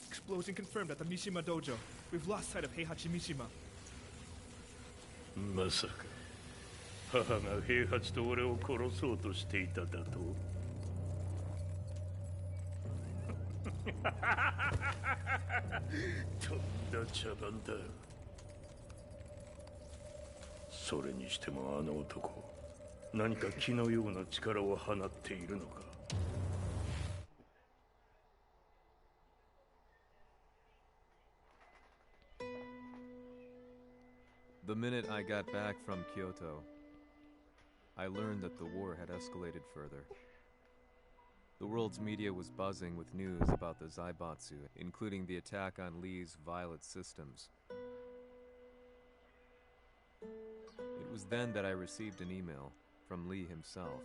Explosion confirmed at the Mishima Dojo. We've lost sight of Heihachi Mishima. まさか母が平八と俺を殺そうとしていただと。とんだ茶番だ。それにしてもあの男、何か気のような力を放っているのか。The minute I got back from Kyoto, I learned that the war had escalated further. The world's media was buzzing with news about the Zaibatsu, including the attack on Lee's Violet systems. It was then that I received an email from Lee himself,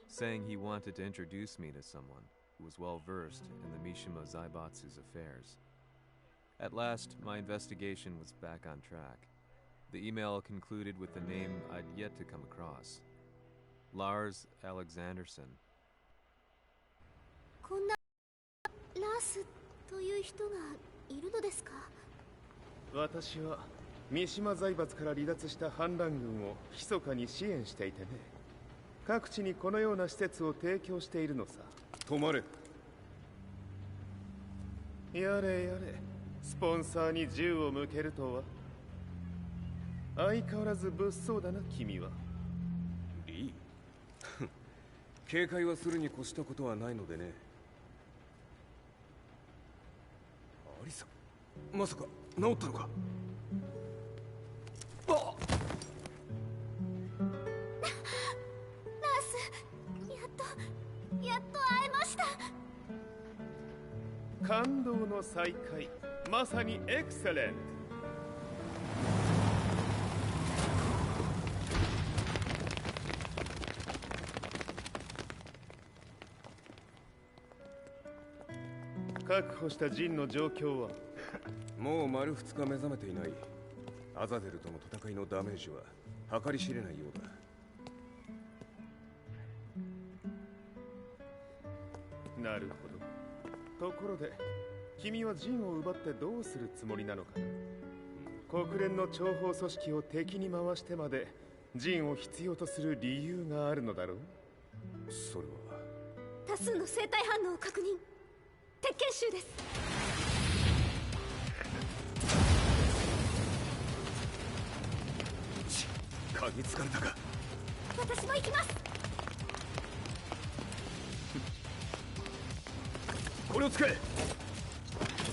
saying he wanted to introduce me to someone who was well versed in the Mishima Zaibatsu's affairs. At last, my investigation was back on track. The email concluded with the name I'd yet to come across. Lars Alexanderson. こんなラースという人がいるのですか？私は三島財閥から離脱した反乱軍を密かに支援していてね。各地にこのような施設を提供しているのさ。止まれ。やれやれ、スポンサーに銃を向けるとは。相変わらず物騒だな、君は。リー警戒はするに越したことはないのでね。アリサ、まさか治ったのか？あっ！ラース、やっと会えました。感動の再会、まさにエクセレント。確保したジンの状況は？もう丸2日目覚めていない。アザゼルとの戦いのダメージは計り知れないようだ。なるほど。ところで君はジンを奪ってどうするつもりなのかな？国連の諜報組織を敵に回してまでジンを必要とする理由があるのだろう？それは多数の生体反応を確認。鉄拳衆です。嗅ぎつかれたか？私も行きます。これを使え。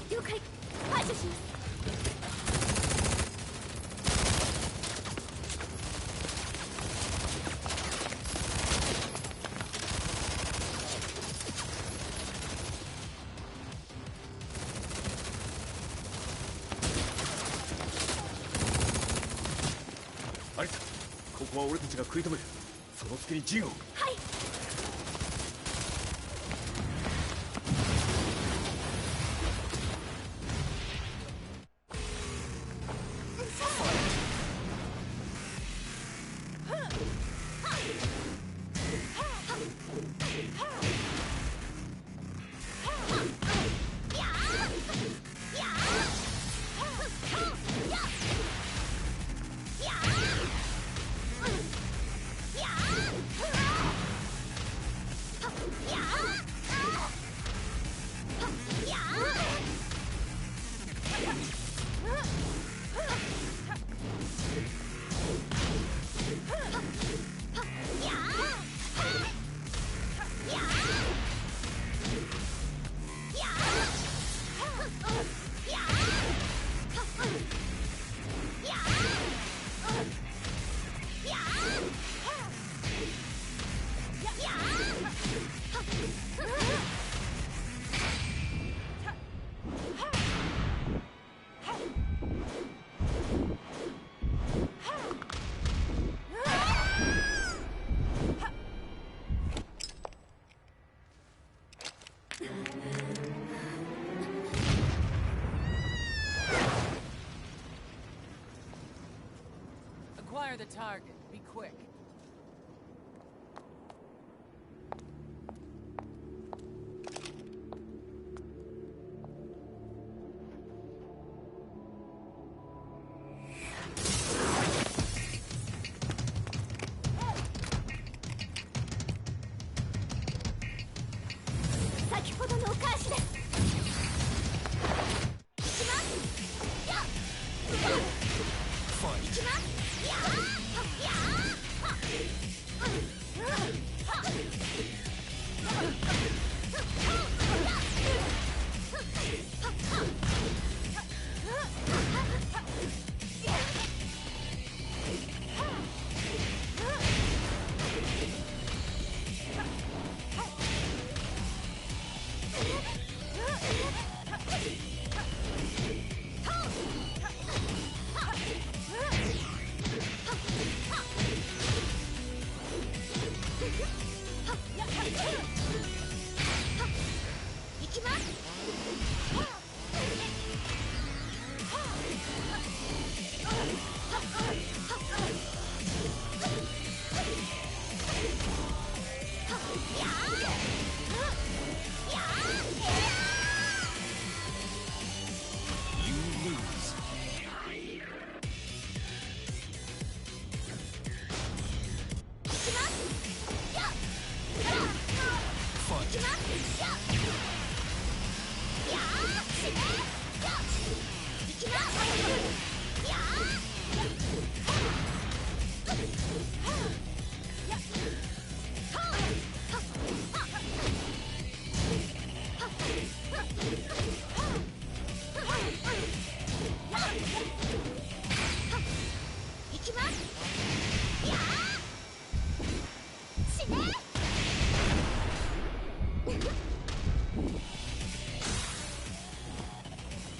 了解。排除します。こは俺たちが食い止める。その隙にジンを。はい。Acquire the target. Be quick.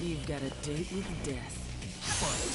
You've got a date with death. Fight.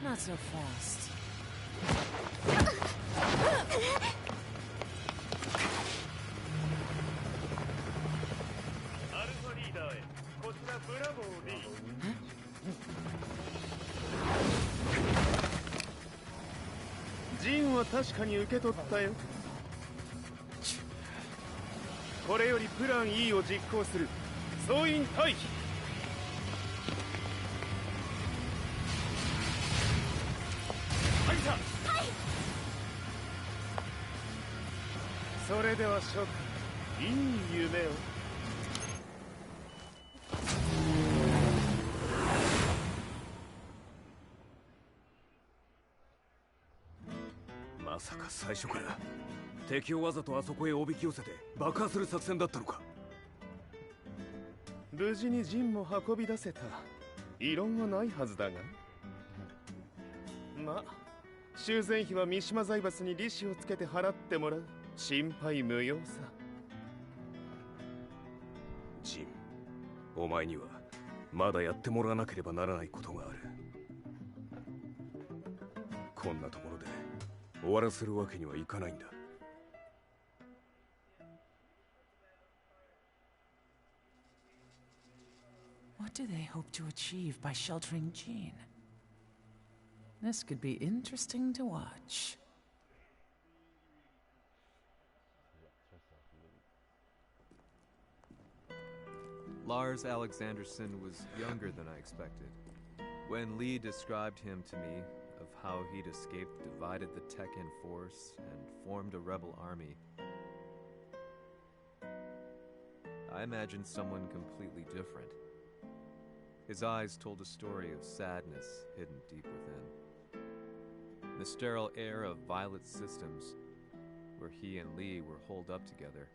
Not so fast. アルファリーダーへ。こちらブラボー D。ジンは確かに受け取ったよ。これよりプラン E を実行する。総員退避。それでは諸君、いい夢を。まさか最初から敵をわざとあそこへおびき寄せて爆破する作戦だったのか。無事にジンも運び出せた。異論はないはずだが。まあ修繕費は三島財閥に利子をつけて払ってもらう。心配無用さ。ジン、お前にはまだやってもらわなければならないことがある。こんなところで終わらせるわけにはいかないんだ。What do they hope to achieve by sheltering Jean? This could be interesting to watch. Lars Alexanderson was younger than I expected. When Lee described him to me, of how he'd escaped, divided the Tekken force, and formed a rebel army, I imagined someone completely different. His eyes told a story of sadness hidden deep within. The sterile air of Violet Systems, where he and Lee were holed up together.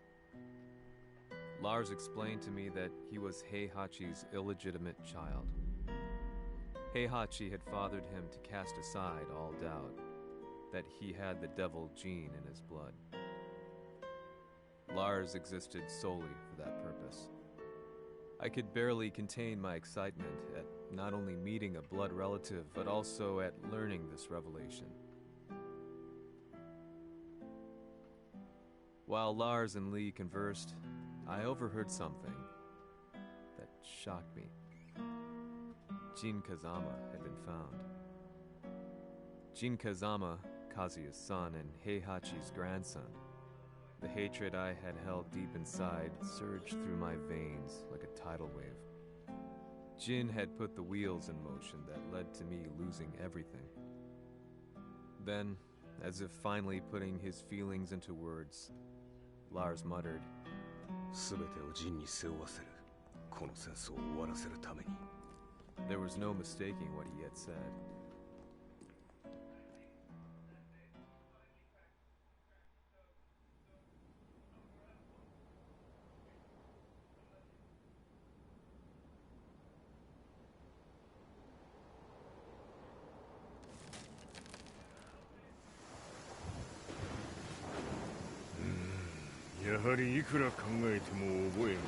Lars explained to me that he was Heihachi's illegitimate child. Heihachi had fathered him to cast aside all doubt that he had the devil gene in his blood. Lars existed solely for that purpose. I could barely contain my excitement at not only meeting a blood relative, but also at learning this revelation. While Lars and Lee conversed, I overheard something that shocked me. Jin Kazama had been found. Jin Kazama, Kazuya's son and Heihachi's grandson. The hatred I had held deep inside surged through my veins like a tidal wave. Jin had put the wheels in motion that led to me losing everything. Then, as if finally putting his feelings into words, Lars muttered, 全てをジンに背負わせる。この戦争を終わらせるために。 There was no mistaking what he had said. Hmm, やはりいくら考えても覚えが。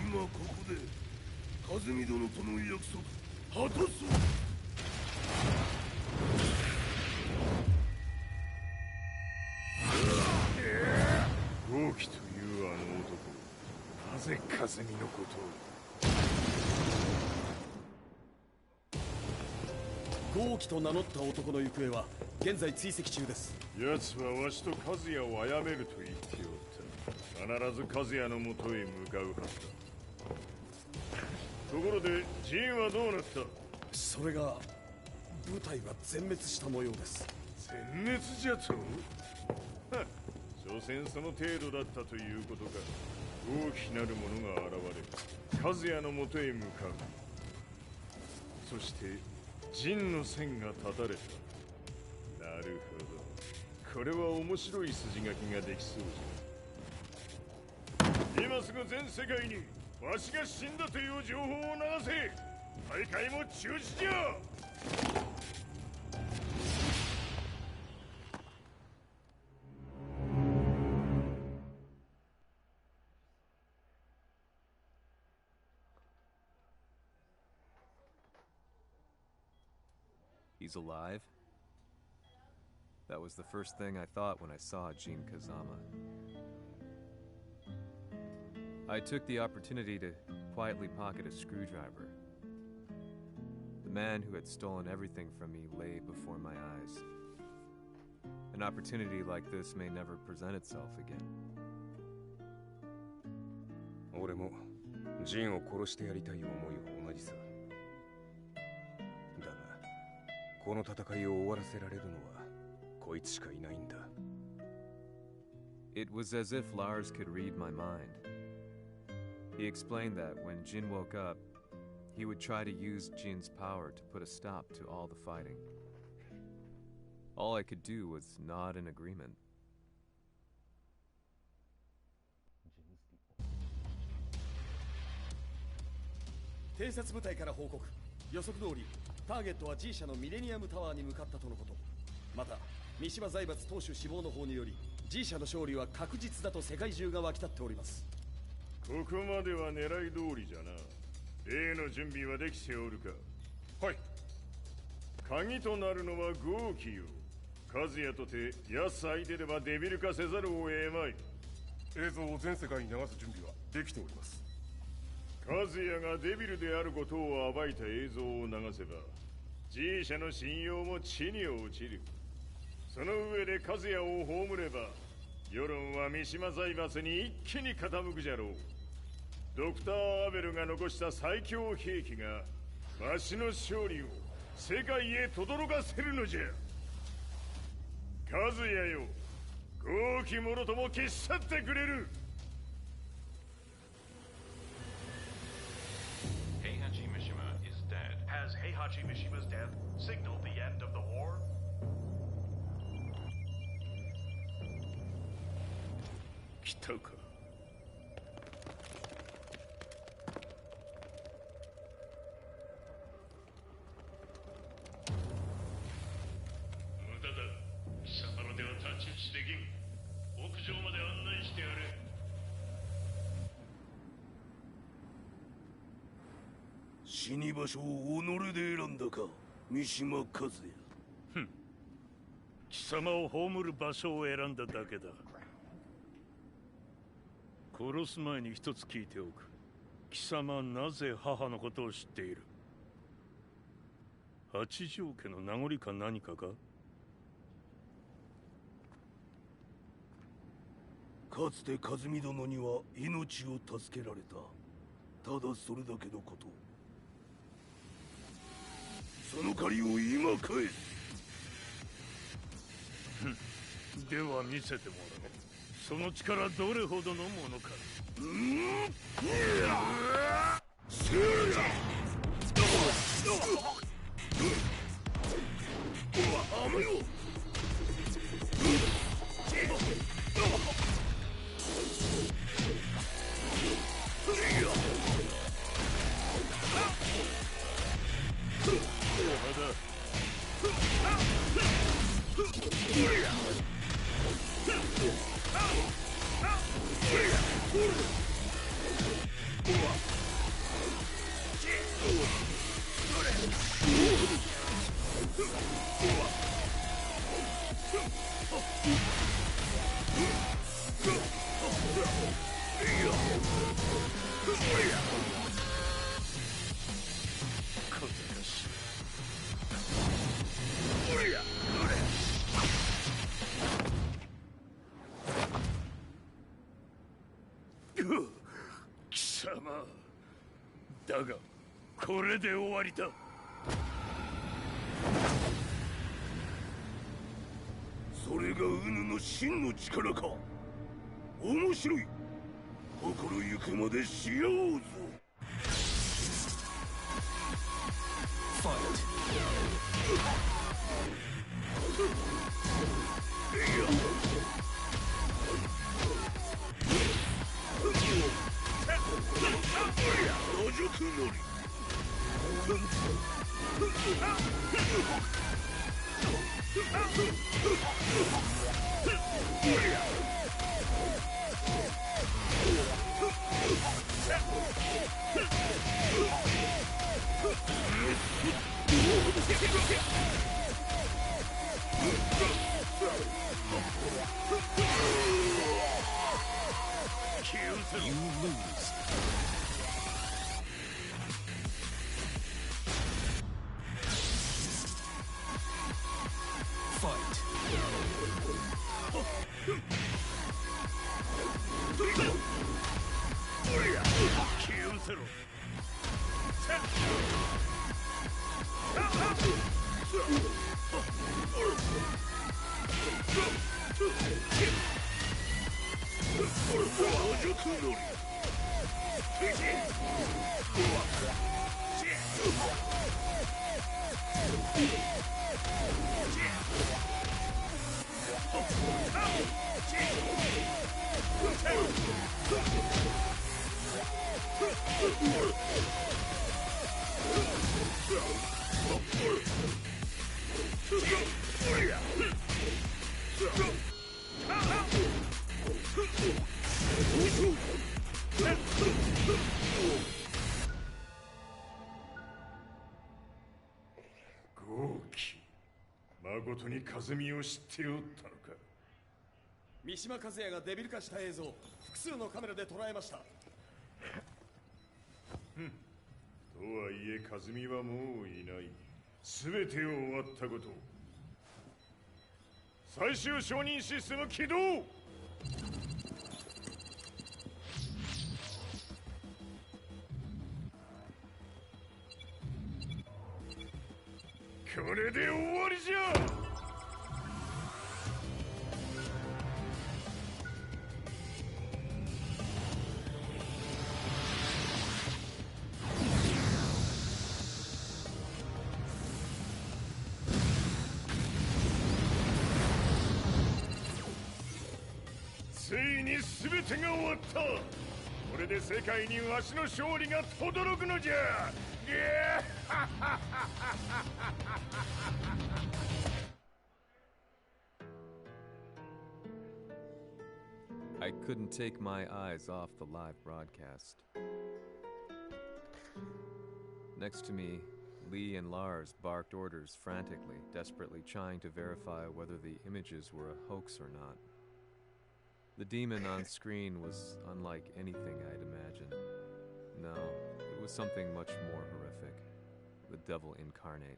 今ここで和美殿との約束果たそう。豪輝というあの男、なぜ和美のことを。豪輝と名乗った男の行方は現在追跡中です。奴はわしと和也を殺めると言っておった。必ず和也のもとへ向かうはずだ。ところでジンはどうなった。それが部隊が全滅した模様です。全滅じゃと。所詮その程度だったということか。大きなる者が現れ和也のもとへ向かう。そしてジンの線が断たれた。なるほど、これは面白い筋書きができそうじゃ。今すぐ全世界にわしが死んだという情報を流せ。大会も中止じゃ。He's alive? That was the first thing I thought when I saw Jin Kazama. I took the opportunity to quietly pocket a screwdriver. The man who had stolen everything from me lay before my eyes. An opportunity like this may never present itself again. 俺もジンを殺してやりたい思いは同じさ。だが、この戦いを終わらせられるのはこいつしかいないんだ。It was as if Lars could read my mind. He explained that when Jin woke up, he would try to use Jin's power to put a stop to all the fighting. All I could do was nod in agreement. 偵察部隊から報告。予測通りターゲットは G 社のミレニアムタワーに向かったとのこと。また三島財閥当主死亡の方により G 社の勝利は確実だと世界中が沸き立っております。ここまでは狙い通りじゃな。例の準備はできておるか。はい。鍵となるのは豪気よ。和也とて安相手ではデビル化せざるを得まい。映像を全世界に流す準備はできております。和也がデビルであることを暴いた映像を流せば G 社の信用も地に落ちる。その上で和也を葬れば世論は三島財閥に一気に傾くじゃろう。ドクター・アベルが残した最強兵器がわしの勝利を世界へ轟かせるのじゃ。和也よ、豪気者とも消し去ってくれる。Heihachi Mishima is dead. Has Heihachi Mishima's death signaled the end of the war? 来たか。無駄だ。貴様のでは太刀打ちできん。屋上まで案内してやれ。死に場所を己で選んだか、三島和也。ふん。貴様を葬る場所を選んだだけだ。殺す前に一つ聞いておく。貴様はなぜ母のことを知っている？八条家の名残か何かか？かつて和美殿には命を助けられた。ただそれだけのこと。その借りを今返す。では見せてもらおう。その力どれほどのものか。貴様だがこれで終わりだ。それがウヌの真の力か。面白い。心ゆくまでしようぞ。野宿乗り。You lose. Fight. Kill zero. 豪輝、誠に風見を知っておったのか。三島和也がデビル化した映像、複数のカメラで捉えました。とはいえ風見はもういない。全てを終わったこと。最終承認システム起動。これで終わりじゃ。ついに全てが終わった。これで世界にわしの勝利が轟くのじゃ。I couldn't take my eyes off the live broadcast. Next to me, Lee and Lars barked orders frantically, desperately trying to verify whether the images were a hoax or not. The demon on screen was unlike anything I'd imagined. No, it was something much more horrific. The devil incarnate.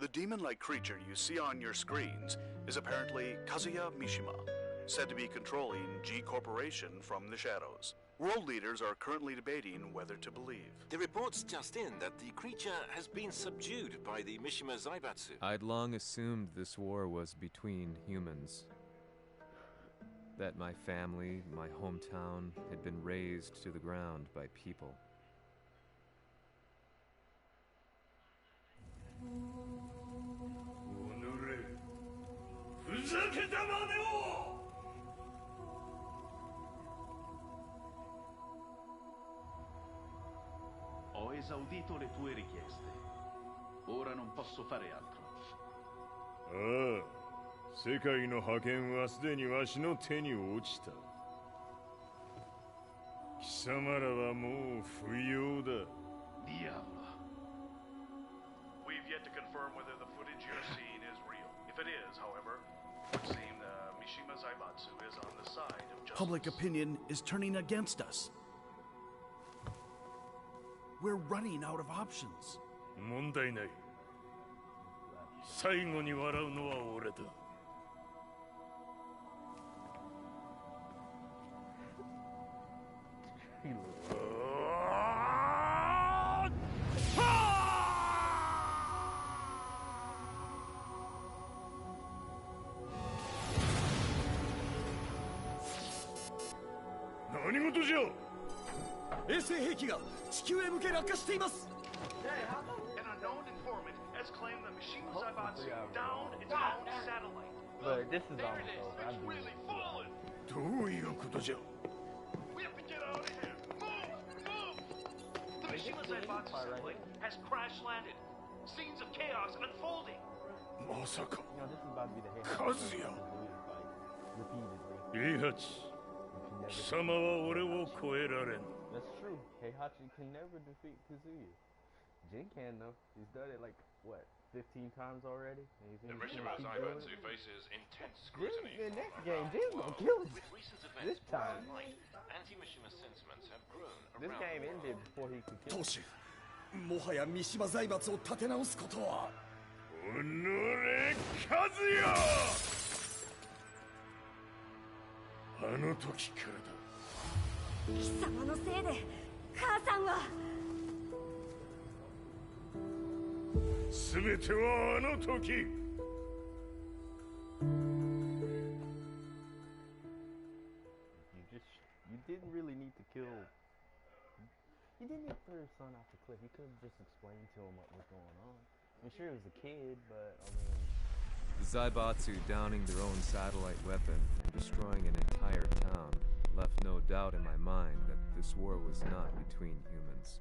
The demon-like creature you see on your screens is apparently Kazuya Mishima, said to be controlling G Corporation from the shadows. World leaders are currently debating whether to believe. The report's just in that the creature has been subdued by the Mishima Zaibatsu. I'd long assumed this war was between humans. That my family, my hometown, had been razed to the ground by people. Ho esaudito le tue richieste. Ora non posso fare altro. 世界の覇権はすでにわしの手に落ちた。貴様らはもう不要だ。Diavolo. We've yet to confirm whether the footage you're seeing is real. If it is, however, it would seem the Mishima Zaibatsu is on the side of justice. Public opinion is turning against us. We're running out of options. 問題ない。最後に笑うのは俺だ。何事じゃ。衛星兵器が地球へ向け落下しています。An unknown informant has claimed the Mishima Zaibatsu downed its own satellite. But this is There almost it is. over. It's really fallen. どういうことじゃ。We have to get out of here. Move! The Mishima Zaibatsu satellite has crash landed. Scenes of chaos unfolding. まさか。 You know, this is about to be the hit. カズヤ。 Repeatedly. イハチ、貴様は俺を超えられん。 That's true. Heihachi can never defeat Kazuya. Jin can though. He's done it like what, 15 times already? And The Mishima Zaibatsu faces intense Jin, scrutiny. the next game, Jin's gonna kill him. Recent This events time. anti-Mishima sentiments have grown This around game the world. ended before he could kill 当主、もはや三島財閥を立て直すことは。おのれ、カズヤ。あの時からだ。貴様のせいで母さんは。全てはあの時。You didn't really need to kill? He didn't even throw his son off the cliff. He could have just explained to him what was going on. I'm sure it was a kid, but I mean... The Zaibatsu downing their own satellite weapon and destroying an entire town left no doubt in my mind that this war was not between humans.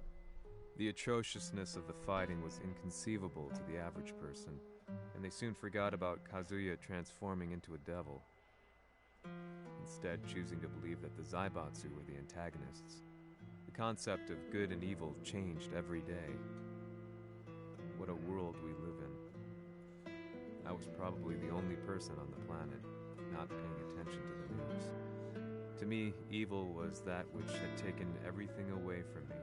The atrociousness of the fighting was inconceivable to the average person, and they soon forgot about Kazuya transforming into a devil, instead choosing to believe that the Zaibatsu were the antagonists. The concept of good and evil changed every day. What a world we live in. I was probably the only person on the planet not paying attention to the news. To me, evil was that which had taken everything away from me,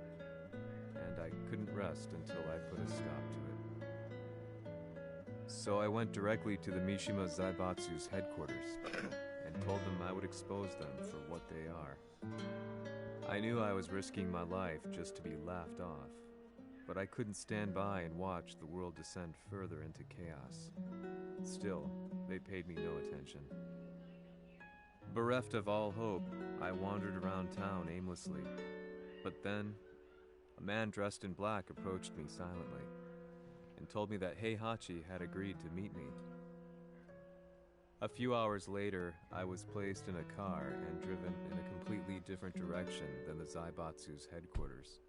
and I couldn't rest until I put a stop to it. So I went directly to the Mishima Zaibatsu's headquarters and told them I would expose them for what they are. I knew I was risking my life just to be laughed off, but I couldn't stand by and watch the world descend further into chaos. Still, they paid me no attention. Bereft of all hope, I wandered around town aimlessly. But then, a man dressed in black approached me silently and told me that Heihachi had agreed to meet me. A few hours later, I was placed in a car and driven in a completely different direction than the Zaibatsu's headquarters.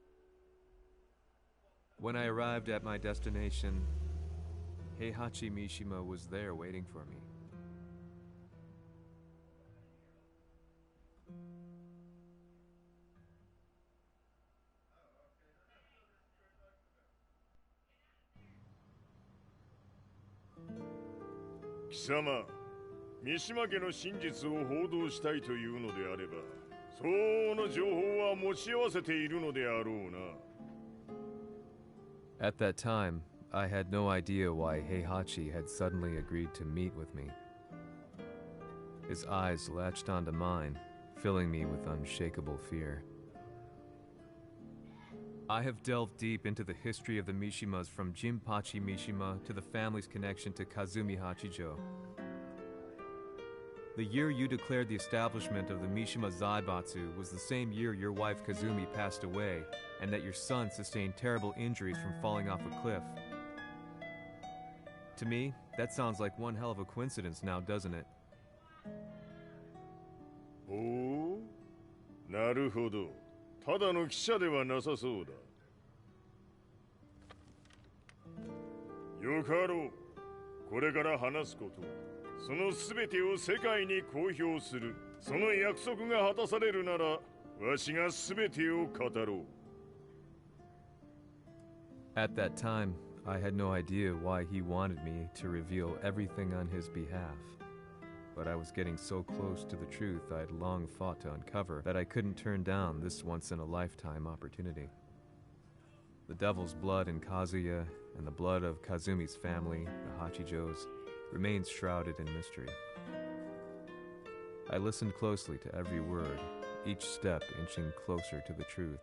When I arrived at my destination, Heihachi Mishima was there waiting for me. Kisama, 三島家の真実を報道したいというのであれば、相応の情報は持ち合わせているのであろうな。At that time, I had no idea why Heihachi had suddenly agreed to meet with me. His eyes latched onto mine, filling me with unshakable fear. I have delved deep into the history of the Mishimas from Jinpachi Mishima to the family's connection to Kazumi Hachijo. The year you declared the establishment of the Mishima Zaibatsu was the same year your wife Kazumi passed away, and that your son sustained terrible injuries from falling off a cliff. To me, that sounds like one hell of a coincidence now, doesn't it? Oh? なるほど。ただの記者ではなさそうだ。よかろう。これから話すこと、その全てを世界に公表する。その約束が果たされるなら、わしが全てを語ろう。At that time, I had no idea why he wanted me to reveal everything on his behalf. But I was getting so close to the truth I'd long fought to uncover that I couldn't turn down this once-in-a-lifetime opportunity. The devil's blood in Kazuya and the blood of Kazumi's family, the Hachijos, remains shrouded in mystery. I listened closely to every word, each step inching closer to the truth.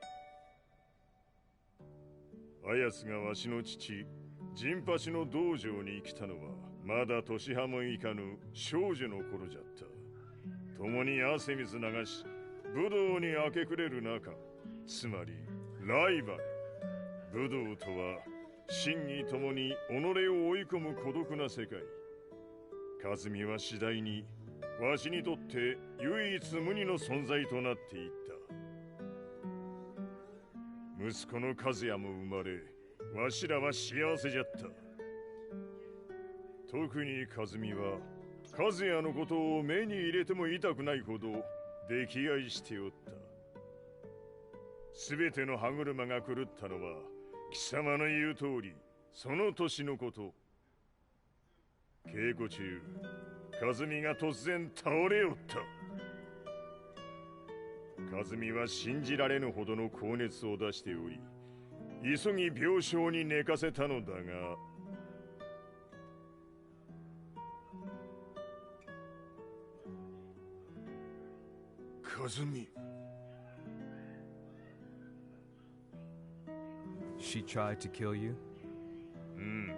あやつがわしの父、ジンパチの道場に来たのは、まだ年端もいかぬ少女の頃じゃった。共に汗水流し、武道に明け暮れる中、つまりライバル。武道とは、真偽ともに己を追い込む孤独な世界。和美は次第に、わしにとって唯一無二の存在となっていった。息子の和也も生まれ、わしらは幸せじゃった。特に和美は、和也のことを目に入れても痛くないほど溺愛しておった。すべての歯車が狂ったのは、貴様の言う通り、その年のこと。稽古中、和美が突然倒れおった。和美は信じられぬほどの高熱を出しており、急ぎ病床に寝かせたのだが、和美。She tried to kill you? うん。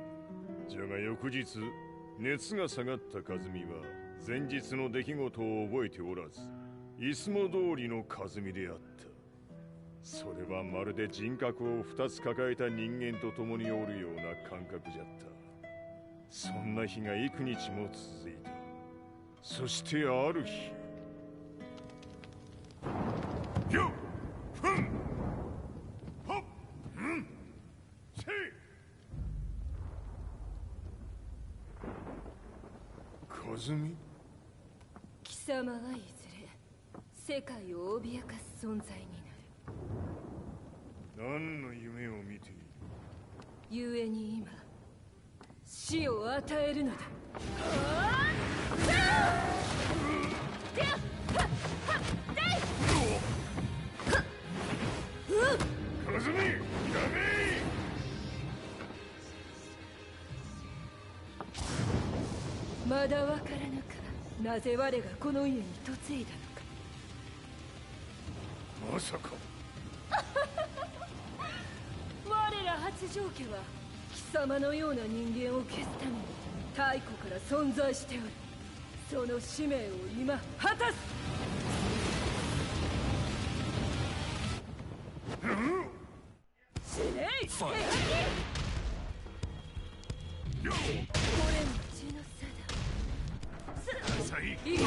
じゃが翌日、熱が下がった和美は前日の出来事を覚えておらず、いつも通りの和美であった。それはまるで人格を2つ抱えた人間と共におるような感覚じゃった。そんな日が幾日も続いた。そしてある日、よっふんほっうんせい。和美、貴様はいずれ世界を脅かす存在になる。何の夢を見ている？故に今死を与えるのだ。和美、やめ！まだわからぬか、なぜ我がこの家に嫁いだのか。まさか我ら八丈家は貴様のような人間を消すために太古から存在しておる。その使命を今果たす。死ねい！これも血の差だ。いいか